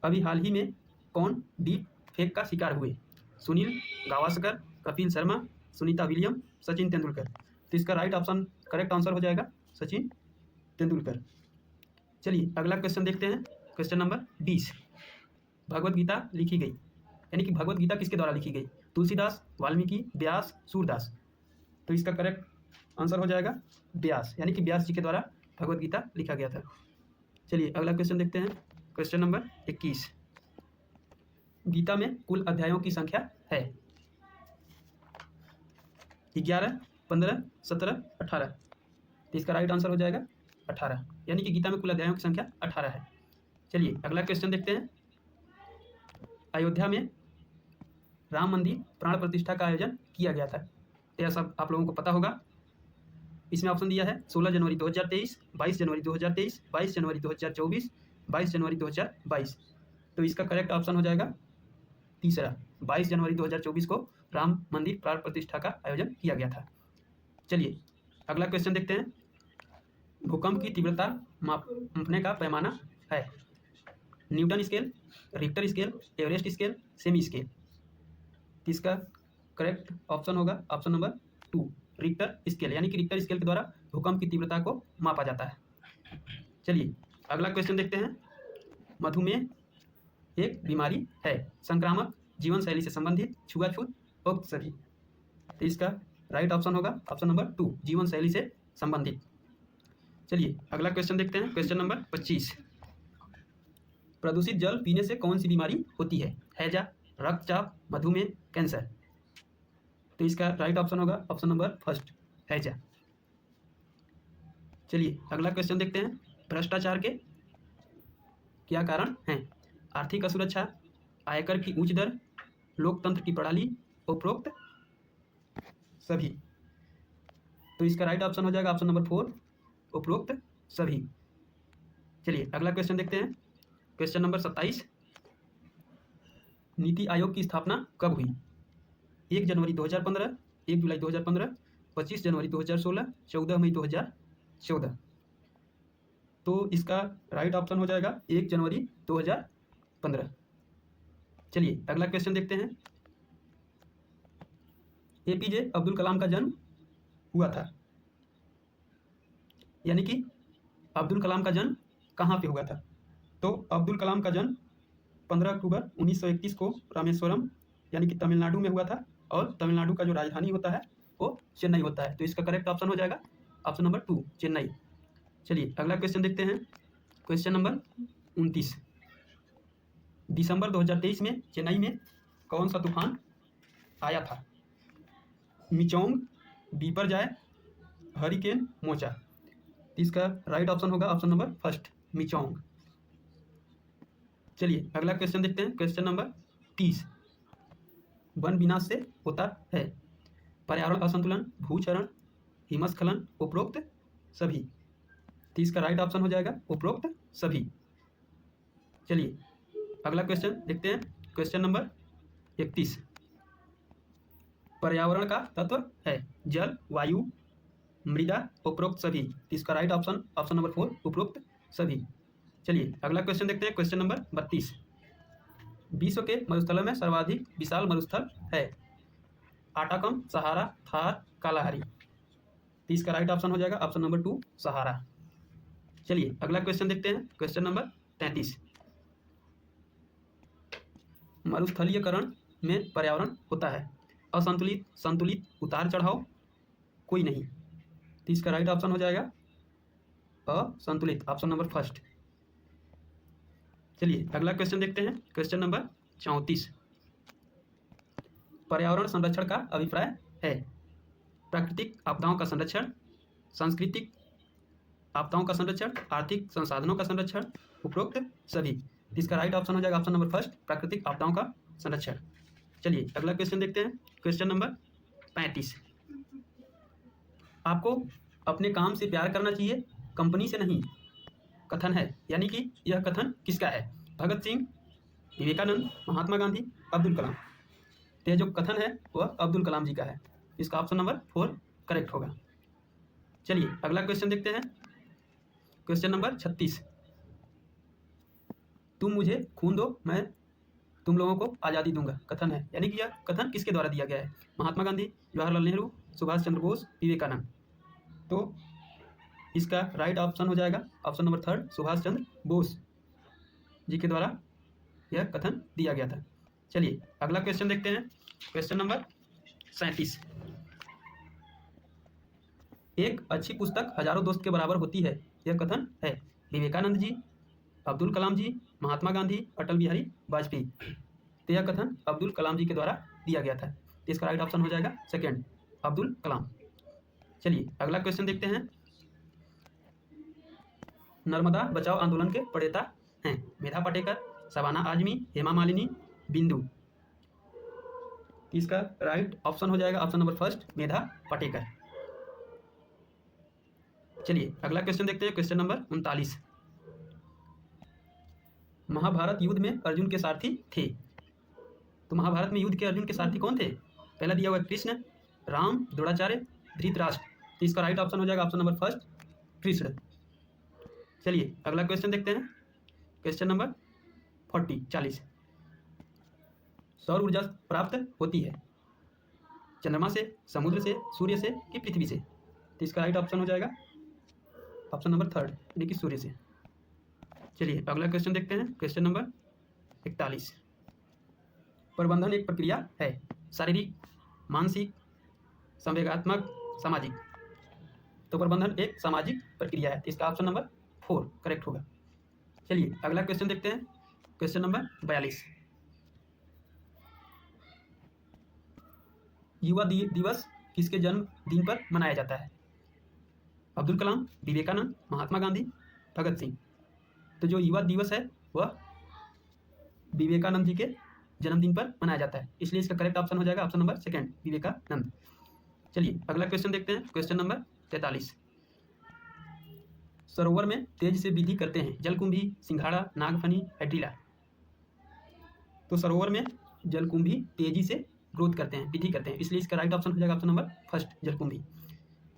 अभी हाल ही में कौन डीप फेक का शिकार हुए? सुनील गावस्कर, कपिल शर्मा, सुनीता विलियम, सचिन तेंदुलकर। तो इसका राइट ऑप्शन, करेक्ट आंसर हो जाएगा सचिन तेंदुलकर। चलिए अगला क्वेश्चन देखते हैं। क्वेश्चन नंबर 20, भगवत गीता लिखी गई, यानी कि भगवत गीता किसके द्वारा लिखी गई? तुलसीदास, वाल्मीकि, व्यास, सूरदास। तो इसका करेक्ट आंसर हो जाएगा व्यास, यानी कि व्यास जी के द्वारा भगवत गीता लिखा गया था। चलिए अगला क्वेश्चन देखते हैं। क्वेश्चन नंबर 21, गीता में कुल अध्यायों की संख्या है? 11, 15, 17, 18। तो इसका राइट आंसर हो जाएगा 18, यानी कि गीता में कुल अध्यायों की संख्या 18 है। चलिए अगला क्वेश्चन देखते हैं। अयोध्या में राम मंदिर प्राण प्रतिष्ठा का आयोजन किया गया था, तो यह सब आप लोगों को पता होगा। इसमें ऑप्शन दिया है 16 जनवरी 2023, 22 जनवरी 2023, 22 जनवरी 2024, 22 जनवरी 2022। तो इसका करेक्ट ऑप्शन हो जाएगा तीसरा, 22 जनवरी 2024 को राम मंदिर प्राण प्रतिष्ठा का आयोजन किया गया था। चलिए अगला क्वेश्चन देखते हैं। भूकंप की तीव्रता मापने का पैमाना है? Newton scale, Richter scale, Everest scale, semi scale. इसका करेक्ट ऑप्शन होगा ऑप्शन नंबर 2, रिक्टर स्केल, यानी कि रिक्टर स्केल के द्वारा भूकंप की तीव्रता को मापा जाता है। चलिए अगला क्वेश्चन देखते हैं। मधुमेह एक बीमारी है, संक्रामक, जीवन शैली से संबंधित, छुआछूत, उक्त सभी। तो इसका राइट ऑप्शन होगा ऑप्शन नंबर 2, जीवन शैली से संबंधित। चलिए अगला क्वेश्चन देखते हैं। क्वेश्चन नंबर 25, प्रदूषित जल पीने से कौन सी बीमारी होती है? हैजा, रक्तचाप, मधुमेह, कैंसर। तो इसका राइट ऑप्शन होगा ऑप्शन नंबर फर्स्ट, हैजा। चलिए अगला क्वेश्चन देखते हैं। भ्रष्टाचार के क्या कारण हैं? आर्थिक असुरक्षा, आयकर की उच्च दर, लोकतंत्र की प्रणाली, उपरोक्त सभी। तो इसका राइट ऑप्शन हो जाएगा ऑप्शन नंबर 4, उपरोक्त सभी। चलिए अगला क्वेश्चन देखते हैं। क्वेश्चन नंबर 27, नीति आयोग की स्थापना कब हुई? 1 जनवरी 2015, 1 जुलाई 2015, 25 जनवरी 2016, 14 मई 2014। तो इसका राइट ऑप्शन हो जाएगा 1 जनवरी 2015। चलिए अगला क्वेश्चन देखते हैं। एपीजे अब्दुल कलाम का जन्म हुआ था, यानी कि अब्दुल कलाम का जन्म कहाँ पे हुआ था? तो अब्दुल कलाम का जन्म 15 अक्टूबर 1931 को रामेश्वरम यानी कि तमिलनाडु में हुआ था, और तमिलनाडु का जो राजधानी होता है वो चेन्नई होता है। तो इसका करेक्ट ऑप्शन हो जाएगा ऑप्शन नंबर 2, चेन्नई। चलिए अगला क्वेश्चन देखते हैं। Question number 29। दिसंबर 2023 में चेन्नई में कौन सा तूफान आया था? Michaung, Biparjoy, hurricane, mocha. इसका राइट ऑप्शन होगा ऑप्शन नंबर फर्स्ट, मिचोंग। चलिए अगला क्वेश्चन देखते हैं। Question number 30। वन विनाश से होता है पर्यावरण असंतुलन, भूचरण, हिमस्खलन, उपरोक्त सभी। तो इसका राइट ऑप्शन हो जाएगा उपरोक्त सभी। चलिए अगला क्वेश्चन देखते हैं। Question number 31। पर्यावरण का तत्व है जल, वायु, मृदा, उपरोक्त सभी। तो इसका राइट ऑप्शन ऑप्शन नंबर 4, उपरोक्त सभी। चलिए अगला क्वेश्चन देखते हैं। Question number 32। विश्व के मरुस्थलों में सर्वाधिक विशाल मरुस्थल है आटाकम, सहारा, थार, कालाहारी। तो इसका राइट ऑप्शन हो जाएगा ऑप्शन नंबर 2, सहारा। चलिए अगला क्वेश्चन देखते हैं। Question number 33। मरुस्थलीयकरण में पर्यावरण होता है असंतुलित, संतुलित, उतार चढ़ाव, कोई नहीं। तो इसका राइट ऑप्शन हो जाएगा असंतुलित, ऑप्शन नंबर फर्स्ट। चलिए अगला क्वेश्चन देखते हैं। Question number 34। पर्यावरण संरक्षण का अभिप्राय है प्राकृतिक आपदाओं का संरक्षण, सांस्कृतिक आपदाओं का संरक्षण, आर्थिक संसाधनों का संरक्षण, उपरोक्त सभी। इसका राइट ऑप्शन हो जाएगा ऑप्शन नंबर फर्स्ट, प्राकृतिक आपदाओं का संरक्षण। चलिए अगला क्वेश्चन देखते हैं। Question number 35। आपको अपने काम से प्यार करना चाहिए, कंपनी से नहीं। कथन है, यानी कि यह कथन किसका है? भगत सिंह, विवेकानंद, महात्मा गांधी, अब्दुल कलाम। तो यह जो कथन है वह अब्दुल कलाम जी का है। इसका ऑप्शन नंबर 4 करेक्ट होगा। चलिए अगला क्वेश्चन देखते हैं। Question number 36। तुम मुझे खून दो, मैं तुम लोगों को आज़ादी दूंगा। कथन है, यानी कि यह कथन किसके द्वारा दिया गया है? महात्मा गांधी, जवाहरलाल नेहरू, सुभाष चंद्र बोस, विवेकानंद। तो इसका राइट ऑप्शन हो जाएगा ऑप्शन नंबर 3, सुभाष चंद्र बोस जी के द्वारा यह कथन दिया गया था। चलिए अगला क्वेश्चन देखते हैं। Question number 37। एक अच्छी पुस्तक हजारों दोस्त के बराबर होती है, यह कथन है विवेकानंद जी, अब्दुल कलाम जी, महात्मा गांधी, अटल बिहारी वाजपेयी। तो यह कथन अब्दुल कलाम जी के द्वारा दिया गया था। तो इसका राइट ऑप्शन हो जाएगा सेकेंड, अब्दुल कलाम। चलिए अगला क्वेश्चन देखते हैं। नर्मदा बचाओ आंदोलन के प्रणेता हैं मेधा पाटेकर, शबाना आजमी, हेमा मालिनी, बिंदु। इसका राइट ऑप्शन हो जाएगा ऑप्शन नंबर फर्स्ट, मेधा पाटेकर। चलिए अगला क्वेश्चन देखते हैं। Question number 39। महाभारत युद्ध में अर्जुन के सारथी थे। तो महाभारत में युद्ध के अर्जुन के सारथी कौन थे? पहला दिया हुआ कृष्ण, राम, द्रोणाचार्य, धृतराष्ट्र। तो इसका राइट ऑप्शन हो जाएगा ऑप्शन नंबर फर्स्ट, कृष्ण। चलिए अगला क्वेश्चन देखते हैं। Question number 40। सौर ऊर्जा प्राप्त होती है चंद्रमा से, समुद्र से, सूर्य से कि पृथ्वी से? तो इसका राइट ऑप्शन हो जाएगा ऑप्शन नंबर 3, यानी कि सूर्य से। चलिए अगला क्वेश्चन देखते हैं। Question number 41। प्रबंधन एक प्रक्रिया है शारीरिक, मानसिक, संवेगात्मक, सामाजिक। तो प्रबंधन एक सामाजिक प्रक्रिया है। इसका ऑप्शन नंबर 4 करेक्ट होगा। चलिए अगला क्वेश्चन देखते हैं। Question number 42। युवा दिवस किसके जन्मदिन पर मनाया जाता है? अब्दुल कलाम, विवेकानंद, महात्मा गांधी, भगत सिंह। तो जो युवा दिवस है वह विवेकानंद जी के जन्मदिन पर मनाया जाता है, इसलिए इसका करेक्ट ऑप्शन हो जाएगा ऑप्शन नंबर सेकेंड, विवेकानंद। चलिए अगला क्वेश्चन देखते हैं। Question number 43। सरोवर में तेज से वृद्धि करते हैं जलकुंभी, सिंघाड़ा, नागफनी, हाइड्रीला। तो सरोवर में जलकुंभी तेजी से ग्रोथ करते हैं, वृद्धि करते हैं, इसलिए इसका राइट ऑप्शन हो जाएगा ऑप्शन नंबर फर्स्ट, जलकुंभी।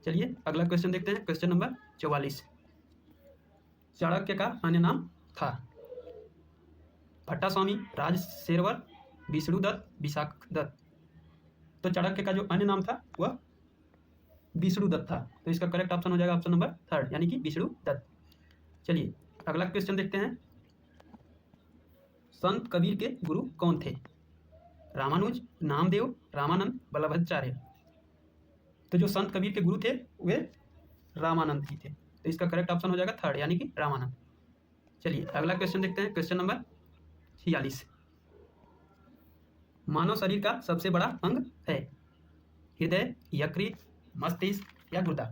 चलिए अगला क्वेश्चन देखते हैं, क्वेश्चन नंबर 44। चाणक्य का अन्य नाम था? भट्टास्वामी, राज शेरवर, विष्णुदत्त, विशाखदत्त। तो चाणक्य का जो अन्य नाम था वह विष्णुदत्त था। तो इसका करेक्ट ऑप्शन हो जाएगा ऑप्शन नंबर 3 यानी कि विष्णुदत्त। चलिए अगला क्वेश्चन देखते हैं। संत कबीर के गुरु कौन थे? रामानुज, नामदेव, रामानंद, वल्लभाचार्य। तो जो संत कबीर के गुरु थे वे रामानंद जी थे। तो इसका करेक्ट ऑप्शन हो जाएगा 3 यानी कि रामानंद। चलिए अगला क्वेश्चन देखते हैं, क्वेश्चन नंबर 46। मानव शरीर का सबसे बड़ा अंग है? हृदय, यकृत, मस्तिष्क या गुर्दा।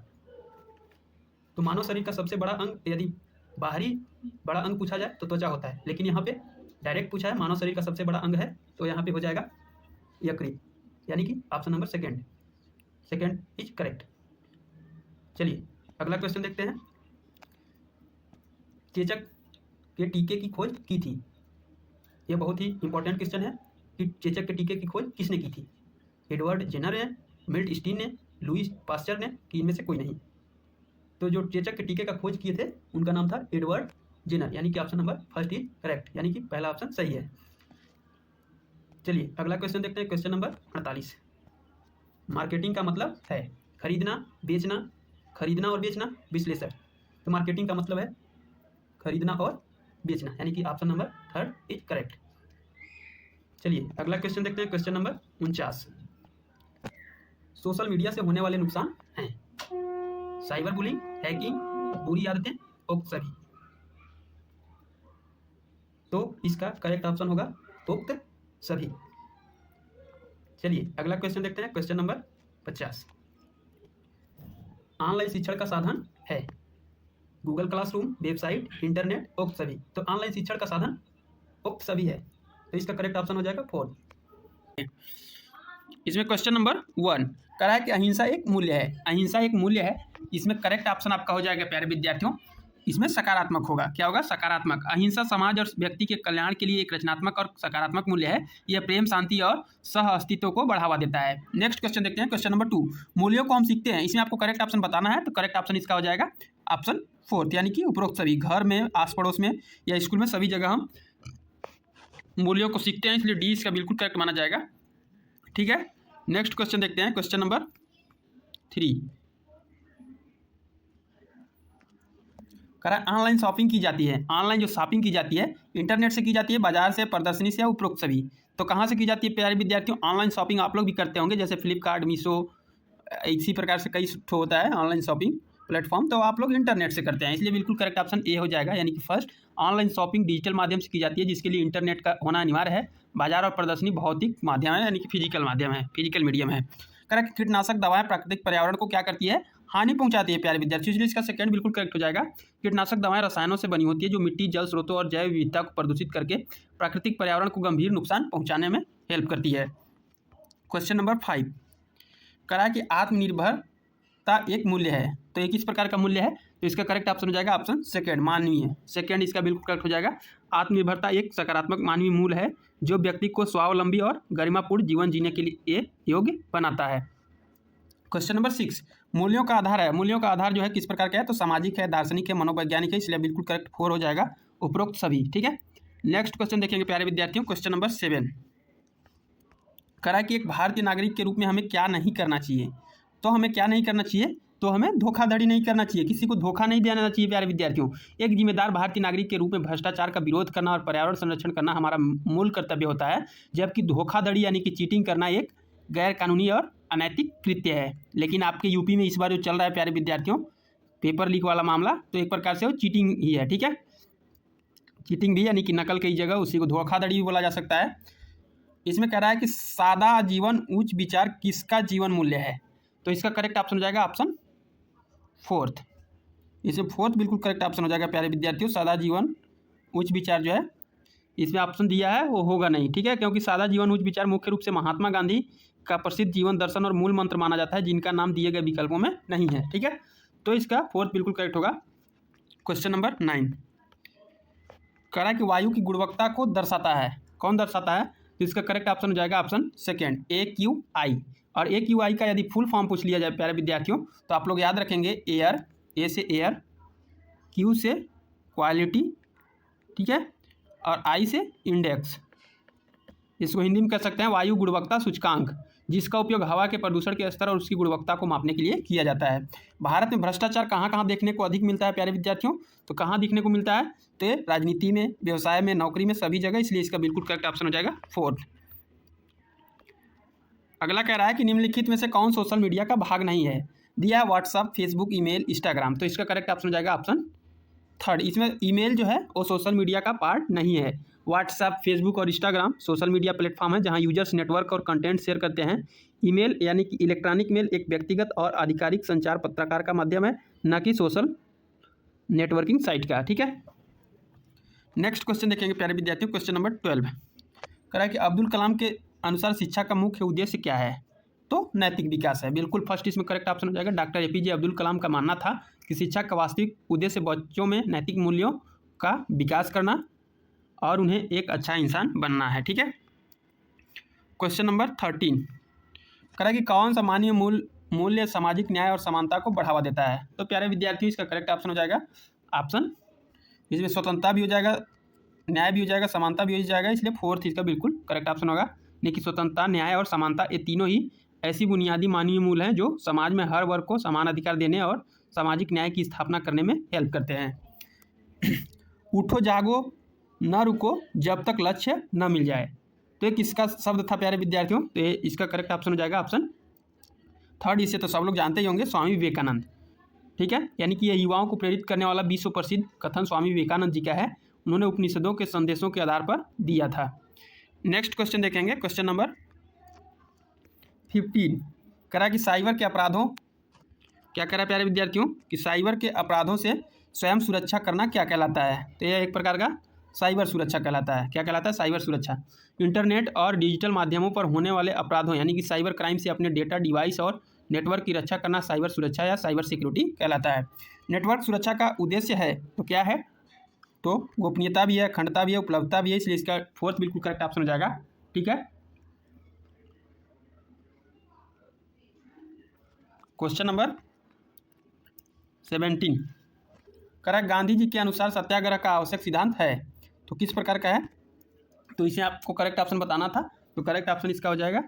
तो मानव शरीर का सबसे बड़ा अंग यदि बाहरी बड़ा अंग पूछा जाए तो त्वचा होता है, लेकिन यहाँ पे डायरेक्ट पूछा है मानव शरीर का सबसे बड़ा अंग है, तो यहाँ पे हो जाएगा यकृत यानी कि option number second is correct. चलिए अगला क्वेश्चन देखते हैं। चेचक के टीके की खोज की थी? यह बहुत ही इंपॉर्टेंट क्वेश्चन है कि चेचक के टीके की खोज किसने की थी? एडवर्ड जेनर ने, मिल्ट स्टीन ने, लुईस पास्चर ने, कि इनमें से कोई नहीं? तो जो चेचक के टीके का खोज किए थे उनका नाम था एडवर्ड जेनर यानी कि ऑप्शन नंबर 1 इज करेक्ट यानी कि पहला ऑप्शन सही है। चलिए अगला क्वेश्चन देखते हैं, क्वेश्चन नंबर 48। मार्केटिंग का मतलब है? खरीदना, बेचना, खरीदना और बेचना, विश्लेषण। तो मार्केटिंग का मतलब है खरीदना और बेचना यानी कि ऑप्शन नंबर 3 इज करेक्ट। चलिए अगला क्वेश्चन देखते हैं, क्वेश्चन नंबर 49। सोशल मीडिया से होने वाले नुकसान हैं? साइबर बुलिंग, हैकिंग, बुरी आदतें और सभी। तो इसका करेक्ट ऑप्शन होगा उक्त सभी। चलिए अगला क्वेश्चन देखते हैं, क्वेश्चन नंबर 50। ऑनलाइन शिक्षण का साधन है? गूगल क्लासरूम, वेबसाइट, इंटरनेट, उक्त सभी। तो ऑनलाइन शिक्षण का साधन उक्त सभी है, तो इसका करेक्ट ऑप्शन हो जाएगा 4। इसमें क्वेश्चन नंबर 1 कह रहा है कि अहिंसा एक मूल्य है। अहिंसा एक मूल्य है, इसमें करेक्ट ऑप्शन आपका हो जाएगा प्यारे विद्यार्थियों, इसमें सकारात्मक होगा। क्या होगा? सकारात्मक। अहिंसा समाज और व्यक्ति के कल्याण के लिए एक रचनात्मक और सकारात्मक मूल्य है। यह प्रेम, शांति और सह अस्तित्व को बढ़ावा देता है। नेक्स्ट क्वेश्चन देखते हैं, क्वेश्चन नंबर 2। मूल्यों को हम सीखते हैं, इसमें आपको करेक्ट ऑप्शन बताना है, तो करेक्ट ऑप्शन इसका हो जाएगा ऑप्शन 4 यानी कि उपरोक्त सभी। घर में, आस पड़ोस में या स्कूल में सभी जगह हम मूल्यों को सीखते हैं, इसलिए डी इसका बिल्कुल करेक्ट माना जाएगा। ठीक है, नेक्स्ट क्वेश्चन देखते हैं, क्वेश्चन नंबर 3 करा ऑनलाइन शॉपिंग की जाती है। ऑनलाइन जो शॉपिंग की जाती है इंटरनेट से की जाती है, बाजार से, प्रदर्शनी से या उपरोक्त सभी। तो कहाँ से की जाती है प्यारे विद्यार्थियों? ऑनलाइन शॉपिंग आप लोग भी करते होंगे, जैसे फ्लिपकार्ट, मीशो, इसी प्रकार से कई ठो होता है ऑनलाइन शॉपिंग प्लेटफॉर्म, तो आप लोग इंटरनेट से करते हैं, इसलिए बिल्कुल करेक्ट ऑप्शन ए हो जाएगा यानी कि फर्स्ट। ऑनलाइन शॉपिंग डिजिटल माध्यम से की जाती है, जिसके लिए इंटरनेट का होना अनिवार्य है। बाजार और प्रदर्शनी भौतिक माध्यम है यानी कि फिजिकल माध्यम है, फिजिकल मीडियम है। करेक्ट। कीटनाशक दवाएं प्राकृतिक पर्यावरण को क्या करती है? हानि पहुंचाती है प्यारे विद्यार्थियों, इसलिए इसका सेकंड बिल्कुल करेक्ट हो जाएगा। कीटनाशक दवाएं रसायनों से बनी होती है जो मिट्टी, जल स्रोतों और जैव विविधता को प्रदूषित करके प्राकृतिक पर्यावरण को गंभीर नुकसान पहुंचाने में हेल्प करती है। क्वेश्चन नंबर 5 करा कि आत्मनिर्भरता एक मूल्य है, तो ये किस प्रकार का मूल्य है? तो इसका करेक्ट ऑप्शन हो जाएगा ऑप्शन सेकंड, मानवीय। सेकंड इसका बिल्कुल करेक्ट हो जाएगा। आत्मनिर्भरता एक सकारात्मक मानवीय मूल्य है जो व्यक्ति को स्वावलंबी और गरिमापूर्ण जीवन जीने के लिए योग्य बनाता है। क्वेश्चन नंबर 6 मूल्यों का आधार है। मूल्यों का आधार जो है किस प्रकार का है? तो सामाजिक है, दार्शनिक है, मनोवैज्ञानिक है, इसलिए बिल्कुल करेक्ट 4 हो जाएगा, उपरोक्त सभी। ठीक है, नेक्स्ट क्वेश्चन देखेंगे प्यारे विद्यार्थियों, क्वेश्चन नंबर 7 करा कि एक भारतीय नागरिक के रूप में हमें क्या नहीं करना चाहिए? तो हमें क्या नहीं करना चाहिए? तो हमें धोखाधड़ी नहीं करना चाहिए, किसी को धोखा नहीं देना चाहिए प्यारे विद्यार्थियों। एक जिम्मेदार भारतीय नागरिक के रूप में भ्रष्टाचार का विरोध करना और पर्यावरण संरक्षण करना हमारा मूल कर्तव्य होता है, जबकि धोखाधड़ी यानी कि चीटिंग करना एक गैर कानूनी और अनैतिक कृत्य है। लेकिन आपके यूपी में इस बार जो चल रहा है प्यारे विद्यार्थियों, पेपर लीक वाला मामला, तो एक प्रकार से वो चीटिंग ही है। ठीक है, चीटिंग भी यानी कि नकल कई जगह, उसी को धोखाधड़ी भी बोला जा सकता है। इसमें कह रहा है कि सादा जीवन उच्च विचार किसका जीवन मूल्य है? तो इसका करेक्ट ऑप्शन हो जाएगा ऑप्शन 4। इसमें 4 बिल्कुल करेक्ट ऑप्शन हो जाएगा प्यारे विद्यार्थियों। सादा जीवन उच्च विचार जो है इसमें ऑप्शन दिया है वो होगा नहीं। ठीक है, क्योंकि सादा जीवन उच्च विचार मुख्य रूप से महात्मा गांधी का प्रसिद्ध जीवन दर्शन और मूल मंत्र माना जाता है, जिनका नाम दिए गए विकल्पों में नहीं है। ठीक है, तो इसका 4 बिल्कुल करेक्ट होगा। क्वेश्चन नंबर 9 कह रहा है कि वायु की गुणवत्ता को दर्शाता है, कौन दर्शाता है? तो इसका करेक्ट ऑप्शन हो जाएगा ऑप्शन सेकेंड AQI। और AQI का यदि फुल फॉर्म पूछ लिया जाए प्यारे विद्यार्थियों तो आप लोग याद रखेंगे एयर, ए से एयर, क्यू से क्वालिटी, ठीक है, और आई से इंडेक्स। इसको हिंदी में कह सकते हैं वायु गुणवत्ता सूचकांक, जिसका उपयोग हवा के प्रदूषण के स्तर और उसकी गुणवत्ता को मापने के लिए किया जाता है। भारत में भ्रष्टाचार कहाँ कहाँ देखने को अधिक मिलता है प्यारे विद्यार्थियों? तो कहाँ दिखने को मिलता है? तो राजनीति में, व्यवसाय में, नौकरी में, सभी जगह। इसलिए इसका बिल्कुल करेक्ट ऑप्शन हो जाएगा फोर्थ। अगला कह रहा है कि निम्नलिखित में से कौन सोशल मीडिया का भाग नहीं है? दिया है व्हाट्सअप, फेसबुक, ईमेल, इंस्टाग्राम। तो इसका करेक्ट ऑप्शन हो जाएगा ऑप्शन थर्ड। इसमें ईमेल जो है वो सोशल मीडिया का पार्ट नहीं है। व्हाट्सएप, फेसबुक और इंस्टाग्राम सोशल मीडिया प्लेटफॉर्म है जहां यूजर्स नेटवर्क और कंटेंट शेयर करते हैं। ईमेल यानी कि इलेक्ट्रॉनिक मेल एक व्यक्तिगत और आधिकारिक संचार पत्रकार का माध्यम है, न कि सोशल नेटवर्किंग साइट का। ठीक है, नेक्स्ट क्वेश्चन देखेंगे प्यारे विद्यार्थियों। क्वेश्चन नंबर 12 कह रहा है कि अब्दुल कलाम के अनुसार शिक्षा का मुख्य उद्देश्य क्या है? तो नैतिक विकास है। बिल्कुल फर्स्ट इसमें करेक्ट ऑप्शन हो जाएगा। डॉक्टर APJ अब्दुल कलाम का मानना था कि शिक्षा का वास्तविक उद्देश्य बच्चों में नैतिक मूल्यों का विकास करना और उन्हें एक अच्छा इंसान बनना है। ठीक है, क्वेश्चन नंबर 13 कह रहा है कि कौन सा मानवीय मूल्य सामाजिक न्याय और समानता को बढ़ावा देता है? तो प्यारे विद्यार्थियों इसका करेक्ट ऑप्शन हो जाएगा ऑप्शन, इसमें स्वतंत्रता भी हो जाएगा, न्याय भी हो जाएगा, समानता भी हो जाएगा। इसलिए फोर्थ इसका बिल्कुल करेक्ट ऑप्शन होगा। लेकिन स्वतंत्रता, न्याय और समानता ये तीनों ही ऐसी बुनियादी मानवीय मूल्य हैं जो समाज में हर वर्ग को समान अधिकार देने और सामाजिक न्याय की स्थापना करने में हेल्प करते हैं। उठो जागो न रुको जब तक लक्ष्य न मिल जाए। तो ये किसका शब्द था प्यारे विद्यार्थियों? तो ये इसका करेक्ट ऑप्शन हो जाएगा ऑप्शन थर्ड। इसे तो सब लोग जानते ही होंगे, स्वामी विवेकानंद। ठीक है, यानी कि ये युवाओं को प्रेरित करने वाला विश्व प्रसिद्ध कथन स्वामी विवेकानंद जी का है। उन्होंने उपनिषदों के संदेशों के आधार पर दिया था। नेक्स्ट क्वेश्चन देखेंगे, क्वेश्चन नंबर 15 करा कि साइबर के अपराधों, क्या करा प्यारे विद्यार्थियों कि साइबर के अपराधों से स्वयं सुरक्षा करना क्या कहलाता है? तो यह एक प्रकार का साइबर सुरक्षा कहलाता है। क्या कहलाता है? साइबर सुरक्षा। इंटरनेट और डिजिटल माध्यमों पर होने वाले अपराधों यानी कि साइबर क्राइम से अपने डेटा, डिवाइस और नेटवर्क की रक्षा करना साइबर सुरक्षा या साइबर सिक्योरिटी कहलाता है। नेटवर्क सुरक्षा का उद्देश्य है तो क्या है? तो गोपनीयता भी है, अखंडता भी है, उपलब्धता भी है। इसलिए इसका फोर्थ बिल्कुल करेक्ट ऑप्शन हो जाएगा। ठीक है, क्वेश्चन नंबर 17 करा गांधी जी के अनुसार सत्याग्रह का आवश्यक सिद्धांत है। तो किस प्रकार का है? तो इसे आपको करेक्ट ऑप्शन बताना था। तो करेक्ट ऑप्शन इसका हो जाएगा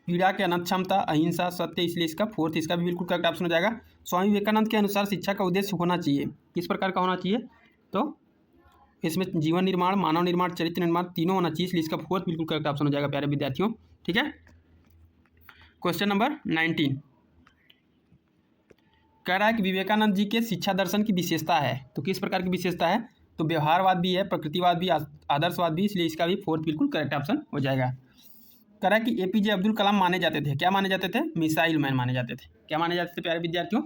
पीड़ा के अनंत क्षमता, अहिंसा, सत्य। इसलिए इसका फोर्थ इसका भी बिल्कुल करेक्ट ऑप्शन हो जाएगा। स्वामी विवेकानंद के अनुसार शिक्षा का उद्देश्य होना चाहिए, किस प्रकार का होना चाहिए? तो इसमें जीवन निर्माण, मानव निर्माण, चरित्र निर्माण तीनों होना चाहिए। इसलिए इसका फोर्थ बिल्कुल करेक्ट ऑप्शन हो जाएगा प्यारे विद्यार्थियों। ठीक है, क्वेश्चन नंबर 19 कह रहा है कि विवेकानंद जी के शिक्षा दर्शन की विशेषता है। तो किस प्रकार की विशेषता है? तो व्यवहारवाद भी है, प्रकृतिवाद भी, आदर्शवाद भी। इसलिए इसका भी फोर्थ बिल्कुल करेक्ट ऑप्शन हो जाएगा। कह रहा है कि APJ अब्दुल कलाम माने जाते थे, क्या माने जाते थे? मिसाइल मैन माने जाते थे। क्या माने जाते थे प्यारे विद्यार्थियों?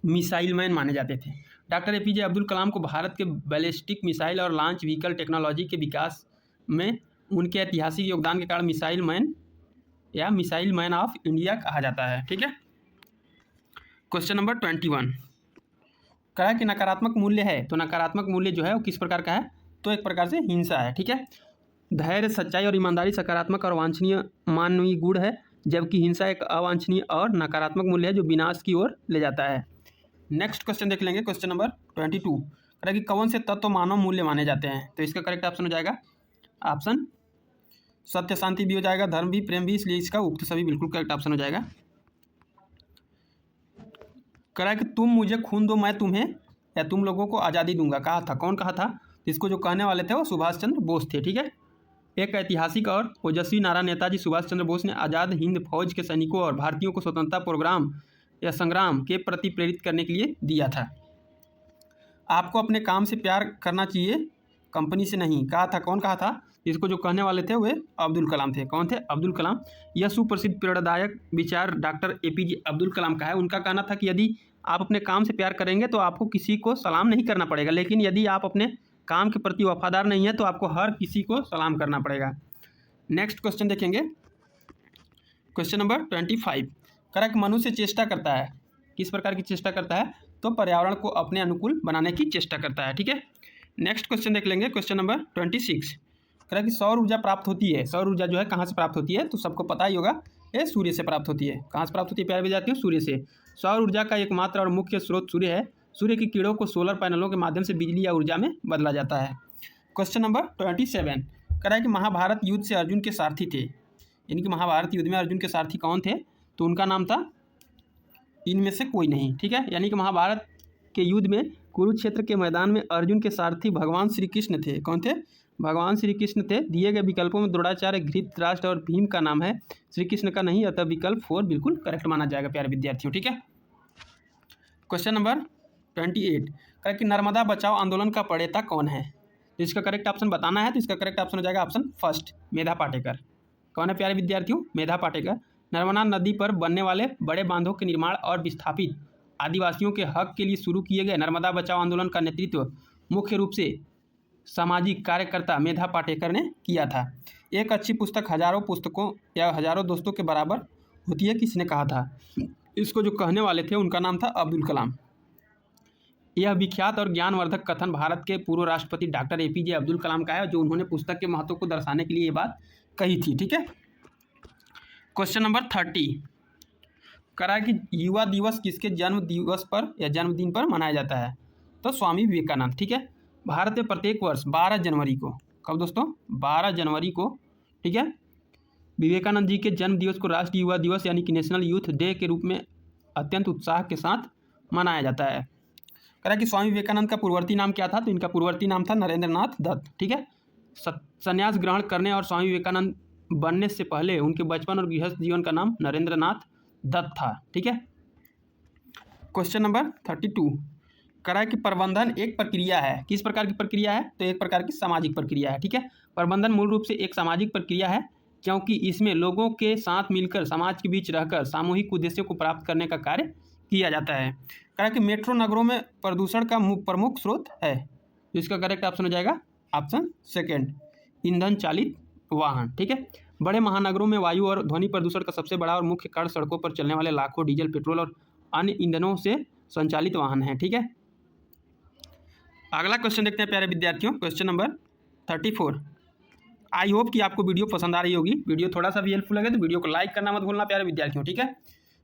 मिसाइल मैन माने जाते थे। डॉक्टर APJ अब्दुल कलाम को भारत के बैलिस्टिक मिसाइल और लॉन्च व्हीकल टेक्नोलॉजी के विकास में उनके ऐतिहासिक योगदान के कारण मिसाइल मैन या मिसाइल मैन ऑफ इंडिया कहा जाता है। ठीक है, क्वेश्चन नंबर 21 कहा कि नकारात्मक मूल्य है। तो नकारात्मक मूल्य जो है वो किस प्रकार का है? तो एक प्रकार से हिंसा है। ठीक है, धैर्य, सच्चाई और ईमानदारी सकारात्मक और वांछनीय मानवीय गुण है, जबकि हिंसा एक अवांछनीय और नकारात्मक मूल्य है जो विनाश की ओर ले जाता है। नेक्स्ट क्वेश्चन देख लेंगे, क्वेश्चन नंबर 22 कहा कि कौन से तत्व मानव मूल्य माने जाते हैं? तो इसका करेक्ट ऑप्शन हो जाएगा ऑप्शन सत्य, शांति भी हो जाएगा, धर्म भी, प्रेम भी। इसलिए इसका उक्त सभी बिल्कुल करेक्ट ऑप्शन हो जाएगा। कह रहा है कि तुम मुझे खून दो मैं तुम्हें या तुम लोगों को आज़ादी दूंगा, कहा था। कौन कहा था? इसको जो कहने वाले थे वो सुभाष चंद्र बोस थे। ठीक है, एक ऐतिहासिक और ओजस्वी नारा नेताजी सुभाष चंद्र बोस ने आज़ाद हिंद फौज के सैनिकों और भारतीयों को स्वतंत्रता प्रोग्राम या संग्राम के प्रति प्रेरित करने के लिए दिया था। आपको अपने काम से प्यार करना चाहिए, कंपनी से नहीं, कहा था। कौन कहा था? इसको जो कहने वाले थे वे अब्दुल कलाम थे। कौन थे? अब्दुल कलाम। यह सुप्रसिद्ध प्रेरणादायक विचार डॉक्टर APJ अब्दुल कलाम का है। उनका कहना था कि यदि आप अपने काम से प्यार करेंगे तो आपको किसी को सलाम नहीं करना पड़ेगा, लेकिन यदि आप अपने काम के प्रति वफादार नहीं है तो आपको हर किसी को सलाम करना पड़ेगा। नेक्स्ट क्वेश्चन देखेंगे, क्वेश्चन नंबर 25 कह रहा है कि मनुष्य चेष्टा करता है, किस प्रकार की चेष्टा करता है? तो पर्यावरण को अपने अनुकूल बनाने की चेष्टा करता है। ठीक है, नेक्स्ट क्वेश्चन देख लेंगे, क्वेश्चन नंबर 26 कह रहा है कि सौर ऊर्जा प्राप्त होती है। सौर ऊर्जा जो है कहाँ से प्राप्त होती है, तो सबको पता ही होगा, ये सूर्य से प्राप्त होती है। कहाँ से प्राप्त होती है प्यारे विद्यार्थियों? सूर्य से। सौर ऊर्जा का एकमात्र और मुख्य स्रोत सूर्य है। सूर्य की किरणों को सोलर पैनलों के माध्यम से बिजली या ऊर्जा में बदला जाता है। क्वेश्चन नंबर 27 कह रहा है कि महाभारत युद्ध से अर्जुन के सारथी थे, यानी कि महाभारत युद्ध में अर्जुन के सारथी कौन थे? तो उनका नाम था इनमें से कोई नहीं। ठीक है, यानी कि महाभारत के युद्ध में कुरुक्षेत्र के मैदान में अर्जुन के सारथी भगवान श्री कृष्ण थे। कौन थे? भगवान श्री कृष्ण थे। दिए गए विकल्पों में द्रोणाचार्य, धृतराष्ट्र और भीम का नाम है, श्री कृष्ण का नहीं, अतः विकल्प 4 बिल्कुल करेक्ट माना जाएगा प्यारे विद्यार्थियों। ठीक है, क्वेश्चन नंबर 28 कह कि नर्मदा बचाओ आंदोलन का प्रणेता कौन है? तो इसका करेक्ट ऑप्शन बताना है, तो इसका करेक्ट ऑप्शन हो जाएगा ऑप्शन फर्स्ट, मेधा पाटेकर। कौन है प्यारे विद्यार्थियों? मेधा पाटेकर। नर्मदा नदी पर बनने वाले बड़े बांधों के निर्माण और विस्थापित आदिवासियों के हक के लिए शुरू किए गए नर्मदा बचाओ आंदोलन का नेतृत्व मुख्य रूप से सामाजिक कार्यकर्ता मेधा पाटेकर ने किया था। एक अच्छी पुस्तक हजारों पुस्तकों या हजारों दोस्तों के बराबर होती है, किसने कहा था? इसको जो कहने वाले थे उनका नाम था अब्दुल कलाम। यह विख्यात और ज्ञानवर्धक कथन भारत के पूर्व राष्ट्रपति डॉक्टर APJ अब्दुल कलाम का है, जो उन्होंने पुस्तक के महत्व को दर्शाने के लिए ये बात कही थी। ठीक है, क्वेश्चन नंबर 30 कह रहा है कि युवा दिवस किसके जन्म दिवस पर या जन्मदिन पर मनाया जाता है? तो स्वामी विवेकानंद। ठीक है, भारत में प्रत्येक वर्ष 12 जनवरी को, कब दोस्तों? 12 जनवरी को, ठीक है, विवेकानंद जी के जन्म दिवस को राष्ट्रीय युवा दिवस यानी कि नेशनल यूथ डे के रूप में अत्यंत उत्साह के साथ मनाया जाता है। कह रहा है कि स्वामी विवेकानंद का पूर्ववर्ती नाम क्या था? तो इनका पूर्ववर्ती नाम था नरेंद्र नाथ दत्त। ठीक है, संन्यास ग्रहण करने और स्वामी विवेकानंद बनने से पहले उनके बचपन और गृहस्थ जीवन का नाम नरेंद्र नाथ दत्त था। ठीक है, क्वेश्चन नंबर 32 कह रहा है कि प्रबंधन एक प्रक्रिया है। किस प्रकार की प्रक्रिया है? तो एक प्रकार की सामाजिक प्रक्रिया है। ठीक है, प्रबंधन मूल रूप से एक सामाजिक प्रक्रिया है, क्योंकि इसमें लोगों के साथ मिलकर समाज के बीच रहकर सामूहिक उद्देश्यों को प्राप्त करने का कार्य किया जाता है। कह रहा है कि मेट्रो नगरों में प्रदूषण का प्रमुख स्रोत है, तो इसका करेक्ट ऑप्शन हो जाएगा ऑप्शन सेकेंड, ईंधन चालित वाहन। ठीक है, बड़े महानगरों में वायु और ध्वनि प्रदूषण का सबसे बड़ा और मुख्य कारण सड़कों पर चलने वाले लाखों डीजल, पेट्रोल और अन्य ईंधनों से संचालित वाहन हैं। ठीक है, अगला क्वेश्चन देखते हैं प्यारे विद्यार्थियों, क्वेश्चन नंबर 34। आई होप कि आपको वीडियो पसंद आ रही होगी। वीडियो थोड़ा सा भी हेल्पफुल लगे तो वीडियो को लाइक करना मत भूलना प्यारे विद्यार्थियों। ठीक है,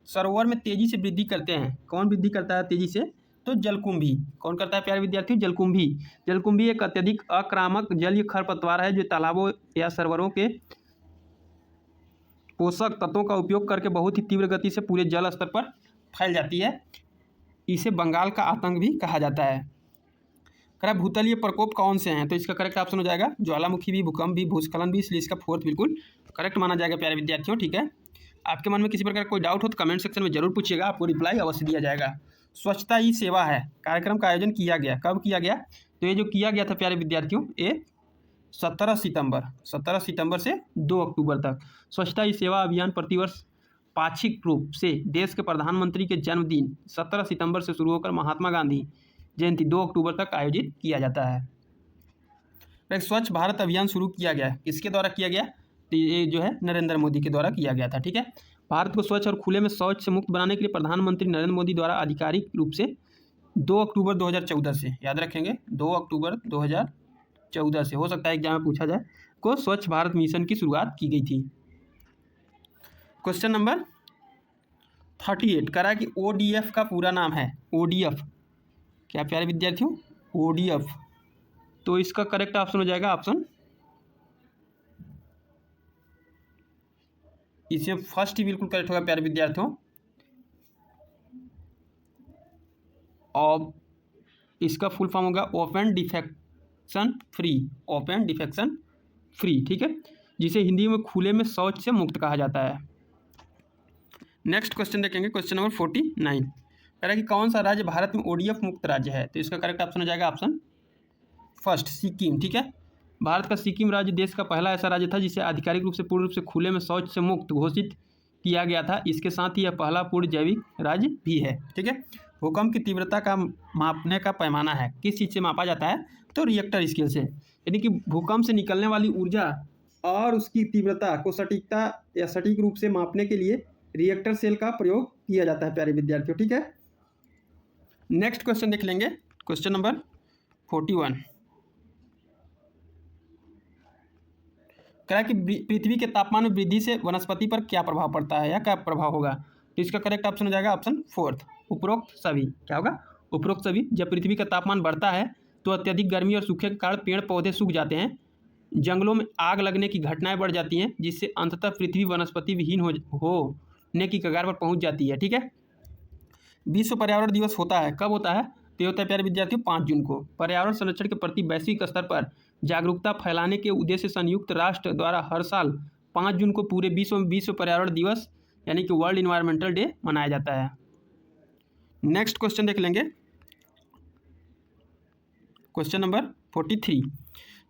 सरोवर में तेजी से वृद्धि करते हैं, कौन वृद्धि करता है तेजी से? तो जलकुंभी। कौन करता है प्यारे विद्यार्थियों? जलकुंभी। जलकुंभी एक अत्यधिक आक्रामक जलीय खरपतवार है, जो तालाबों या सरोवरों के पोषक तत्वों का उपयोग करके बहुत ही तीव्र गति से पूरे जल स्तर पर फैल जाती है। इसे बंगाल का आतंक भी कहा जाता है। कह रहा भूतलीय प्रकोप कौन से हैं? तो इसका करेक्ट ऑप्शन हो जाएगा ज्वालामुखी भी, भूकंप भी, भूस्खलन भी, इसलिए इसका 4th बिल्कुल करेक्ट माना जाएगा प्यारे विद्यार्थियों। ठीक है, आपके मन में किसी प्रकार कोई डाउट हो तो कमेंट सेक्शन में जरूर पूछिएगा, आपको रिप्लाई अवश्य दिया जाएगा। स्वच्छता ही सेवा है कार्यक्रम का आयोजन किया गया, कब किया गया? तो ये जो किया गया था प्यारे विद्यार्थियों, ये 17 सितंबर से 2 अक्टूबर तक। स्वच्छता ही सेवा अभियान प्रतिवर्ष पाक्षिक रूप से देश के प्रधानमंत्री के जन्मदिन 17 सितंबर से शुरू होकर महात्मा गांधी जयंती 2 अक्टूबर तक आयोजित किया जाता है। स्वच्छ भारत अभियान शुरू किया गया, किसके द्वारा किया गया? तो ये जो है नरेंद्र मोदी के द्वारा किया गया था। ठीक है, भारत को स्वच्छ और खुले में शौच से मुक्त बनाने के लिए प्रधानमंत्री नरेंद्र मोदी द्वारा आधिकारिक रूप से 2 अक्टूबर 2014 से, याद रखेंगे 2 अक्टूबर 2014 से, हो सकता है एग्जाम में पूछा जाए, को स्वच्छ भारत मिशन की शुरुआत की गई थी। क्वेश्चन नंबर 38 कह रहा है कि ODF का पूरा नाम है, ODF क्या प्यारे विद्यार्थियों? ODF। तो इसका करेक्ट ऑप्शन हो जाएगा ऑप्शन, इसमें फर्स्ट ही बिल्कुल करेक्ट होगा प्यारे विद्यार्थियों। और इसका फुल फॉर्म होगा ओपन डिफेक्शन फ्री। ठीक है, जिसे हिंदी में खुले में शौच से मुक्त कहा जाता है। नेक्स्ट क्वेश्चन देखेंगे, क्वेश्चन नंबर 49 कह रहा है कि कौन सा राज्य भारत में ODF मुक्त राज्य है? तो इसका करेक्ट ऑप्शन हो जाएगा ऑप्शन फर्स्ट, सिक्किम। ठीक है, भारत का सिक्किम राज्य देश का पहला ऐसा राज्य था जिसे आधिकारिक रूप से पूर्ण रूप से खुले में शौच से मुक्त घोषित किया गया था। इसके साथ ही यह पहला पूर्ण जैविक राज्य भी है। ठीक है, भूकंप की तीव्रता का मापने का पैमाना है, किस चीज़ से मापा जाता है? तो रिएक्टर स्केल से, यानी कि भूकंप से निकलने वाली ऊर्जा और उसकी तीव्रता को सटीकता या सटीक रूप से मापने के लिए रिएक्टर सेल का प्रयोग किया जाता है प्यारे विद्यार्थियों। ठीक है, नेक्स्ट क्वेश्चन देख लेंगे, क्वेश्चन नंबर 41 कह रहा है कि पृथ्वी के तापमान में वृद्धि से वनस्पति पर क्या प्रभाव पड़ता है या क्या प्रभाव होगा। तो इसका करेक्ट ऑप्शन हो जाएगा ऑप्शन 4, उपरोक्त सभी। क्या होगा? उपरोक्त सभी। जब पृथ्वी का तापमान बढ़ता है तो अत्यधिक गर्मी और सूखे के कारण पेड़ पौधे सूख जाते हैं, जंगलों में आग लगने की घटनाएं बढ़ जाती हैं, जिससे अंततः पृथ्वी वनस्पति विहीन होने की कगार पर पहुंच जाती है। ठीक है। विश्व पर्यावरण दिवस होता है, कब होता है? तो ये होता है प्यारे विद्यार्थियों 5 जून को। पर्यावरण संरक्षण के प्रति वैश्विक स्तर पर जागरूकता फैलाने के उद्देश्य से संयुक्त राष्ट्र द्वारा हर साल 5 जून को पूरे विश्व में विश्व पर्यावरण दिवस यानी कि वर्ल्ड इन्वायरमेंटल डे मनाया जाता है। नेक्स्ट क्वेश्चन देख लेंगे, क्वेश्चन नंबर 43।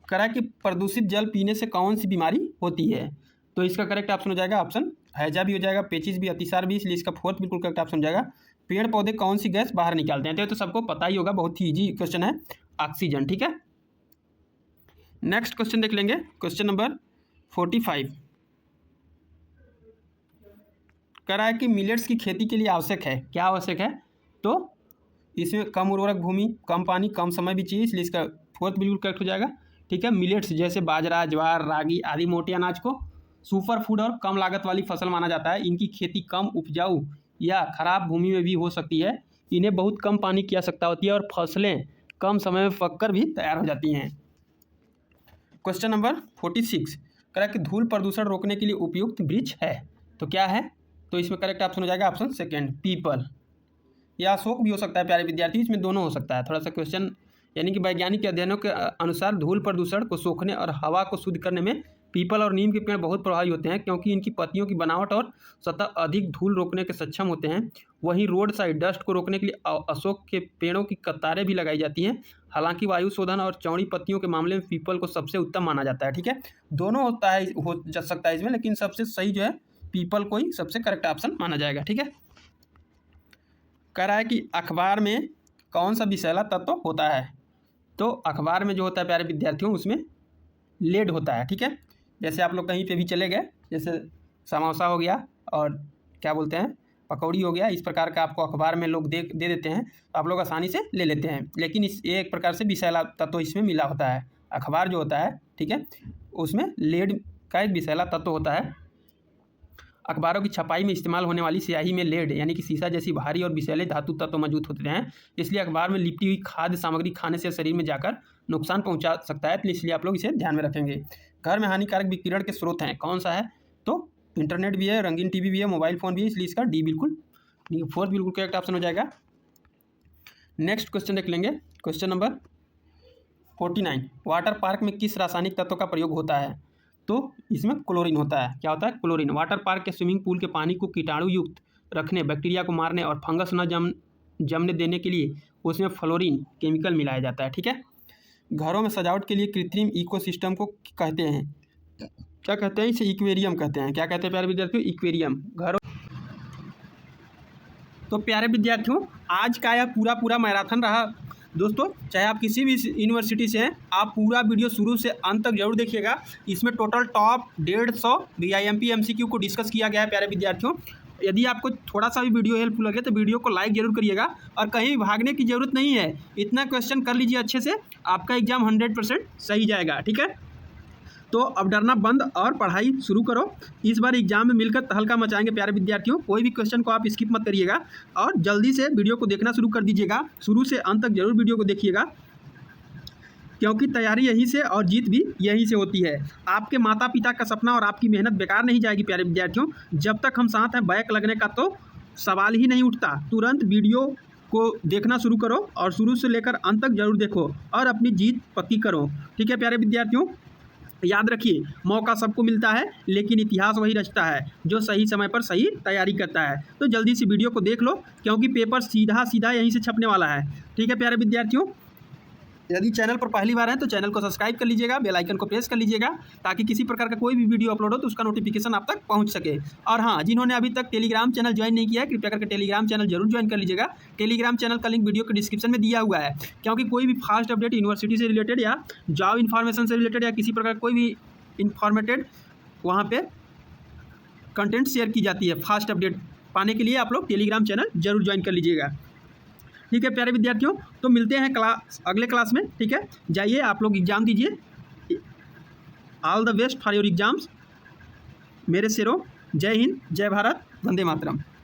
कह रहा है कि प्रदूषित जल पीने से कौन सी बीमारी होती है। तो इसका करेक्ट ऑप्शन हो जाएगा ऑप्शन हैजा भी हो जाएगा, पेचिस भी, अतिसार भी, इसलिए इसका 4th बिल्कुल करेक्ट ऑप्शन हो जाएगा। पेड़ पौधे कौन सी गैस बाहर निकालते हैं? तो सबको पता ही होगा, बहुत ही ईजी क्वेश्चन है, ऑक्सीजन। ठीक है। नेक्स्ट क्वेश्चन देख लेंगे, क्वेश्चन नंबर 45। कह रहा है कि मिलेट्स की खेती के लिए आवश्यक है, क्या आवश्यक है? तो इसमें कम उर्वरक भूमि, कम पानी, कम समय भी चाहिए, इसलिए इसका 4th बिल्कुल करेक्ट हो जाएगा। ठीक है। मिलेट्स जैसे बाजरा, ज्वार, रागी आदि मोटे अनाज को सुपर फूड और कम लागत वाली फसल माना जाता है। इनकी खेती कम उपजाऊ या खराब भूमि में भी हो सकती है। इन्हें बहुत कम पानी की आवश्यकता होती है और फसलें कम समय में पककर भी तैयार हो जाती हैं। Question number 46। कह रहा है कि धूल प्रदूषण रोकने के लिए उपयुक्त वृक्ष है, तो क्या है? तो इसमें करेक्ट ऑप्शन हो जाएगा ऑप्शन 2, पीपल। या अशोक भी हो सकता है प्यारे विद्यार्थी, इसमें दोनों हो सकता है। थोड़ा सा क्वेश्चन यानी कि वैज्ञानिक अध्ययनों के अनुसार धूल प्रदूषण को सोखने और हवा को शुद्ध करने में पीपल और नीम के पेड़ बहुत प्रभावी होते हैं, क्योंकि इनकी पत्तियों की बनावट और सतह अधिक धूल रोकने के सक्षम होते हैं। वहीं रोड साइड डस्ट को रोकने के लिए अशोक के पेड़ों की कतारें भी लगाई जाती हैं। हालांकि वायु शोधन और चौड़ी पत्तियों के मामले में पीपल को सबसे उत्तम माना जाता है। ठीक है। दोनों होता है, हो जा सकता है इसमें, लेकिन सबसे सही जो है पीपल को ही सबसे करेक्ट ऑप्शन माना जाएगा। ठीक है। कह रहा है कि अखबार में कौन सा विषैला तत्व होता है। तो अखबार में जो होता है प्यारे विद्यार्थियों उसमें लेड होता है। ठीक है। जैसे आप लोग कहीं पे भी चले गए, जैसे समोसा हो गया और क्या बोलते हैं पकौड़ी हो गया, इस प्रकार का आपको अखबार में लोग दे देते हैं, तो आप लोग आसानी से ले लेते हैं। लेकिन इस एक प्रकार से विषैला तत्व इसमें मिला होता है। अखबार जो होता है, ठीक है, उसमें लेड का एक विषैला तत्व होता है। अखबारों की छपाई में इस्तेमाल होने वाली स्याही में लेड यानी कि सीसा जैसी भारी और विषैले धातु तत्व मौजूद होते हैं। इसलिए अखबार में लिपटी हुई खाद्य सामग्री खाने से शरीर में जाकर नुकसान पहुंचा सकता है, इसलिए आप लोग इसे ध्यान में रखेंगे। घर में हानिकारक विकिरण के स्रोत हैं, कौन सा है? तो इंटरनेट भी है, रंगीन टीवी भी है, मोबाइल फ़ोन भी है, इसलिए इसका डी बिल्कुल 4th बिल्कुल करेक्ट ऑप्शन हो जाएगा। नेक्स्ट क्वेश्चन देख लेंगे, क्वेश्चन नंबर 49। वाटर पार्क में किस रासायनिक तत्व का प्रयोग होता है? तो इसमें क्लोरीन होता है। क्या होता है? क्लोरीन। वाटर पार्क के स्विमिंग पूल के पानी को कीटाणु युक्त रखने, बैक्टीरिया को मारने और फंगस न जमने देने के लिए उसमें फ्लोरीन केमिकल मिलाया जाता है। ठीक है। घरों में सजावट के लिए कृत्रिम इकोसिस्टम को कहते हैं, क्या कहते हैं? इसे इक्वेरियम कहते हैं। क्या कहते हैं प्यारे विद्यार्थियों? इक्वेरियम। घरों। तो प्यारे विद्यार्थियों आज का यह पूरा मैराथन रहा दोस्तों। चाहे आप किसी भी यूनिवर्सिटी से हैं, आप पूरा वीडियो शुरू से अंत तक जरूर देखिएगा। इसमें टोटल टॉप 150 VIMP MCQ को डिस्कस किया गया है प्यारे विद्यार्थियों। यदि आपको थोड़ा सा भी वीडियो हेल्पफुल लगे तो वीडियो को लाइक जरूर करिएगा और कहीं भी भागने की ज़रूरत नहीं है। इतना क्वेश्चन कर लीजिए अच्छे से, आपका एग्जाम 100% सही जाएगा। ठीक है। तो अब डरना बंद और पढ़ाई शुरू करो। इस बार एग्जाम में मिलकर तहलका मचाएंगे प्यारे विद्यार्थियों। कोई भी क्वेश्चन को आप स्किप मत करिएगा और जल्दी से वीडियो को देखना शुरू कर दीजिएगा। शुरू से अंत तक जरूर वीडियो को देखिएगा, क्योंकि तैयारी यहीं से और जीत भी यहीं से होती है। आपके माता पिता का सपना और आपकी मेहनत बेकार नहीं जाएगी प्यारे विद्यार्थियों। जब तक हम साथ हैं, बैक लगने का तो सवाल ही नहीं उठता। तुरंत वीडियो को देखना शुरू करो और शुरू से लेकर अंत तक जरूर देखो और अपनी जीत पक्की करो। ठीक है प्यारे विद्यार्थियों, याद रखिए मौका सबको मिलता है, लेकिन इतिहास वही रचता है जो सही समय पर सही तैयारी करता है। तो जल्दी से वीडियो को देख लो, क्योंकि पेपर सीधा यहीं से छपने वाला है। ठीक है प्यारे विद्यार्थियों, यदि चैनल पर पहली बार है तो चैनल को सब्सक्राइब कर लीजिएगा, बेल आइकन को प्रेस कर लीजिएगा, ताकि किसी प्रकार का कोई भी वीडियो अपलोड हो तो उसका नोटिफिकेशन आप तक पहुंच सके। और हाँ, जिन्होंने अभी तक टेलीग्राम चैनल ज्वाइन नहीं किया है, कृपया करके टेलीग्राम चैनल जरूर ज्वाइन कर लीजिएगा। टेलीग्राम चैनल का लिंक वीडियो के डिस्क्रिप्शन में दिया हुआ है, क्योंकि कोई भी फास्ट अपडेट यूनिवर्सिटी से रिलेटेड या जॉब इन्फॉर्मेशन से रिलेटेड या किसी प्रकार कोई भी इन्फॉर्मेटेड वहाँ पे कंटेंट शेयर की जाती है। फास्ट अपडेट पाने के लिए आप लोग टेलीग्राम चैनल जरूर ज्वाइन कर लीजिएगा। ठीक है प्यारे विद्यार्थियों, तो मिलते हैं अगले क्लास में। ठीक है, जाइए आप लोग एग्ज़ाम दीजिए all the best for your exams. मेरे शेरों, जय हिंद, जय भारत, वंदे मातरम।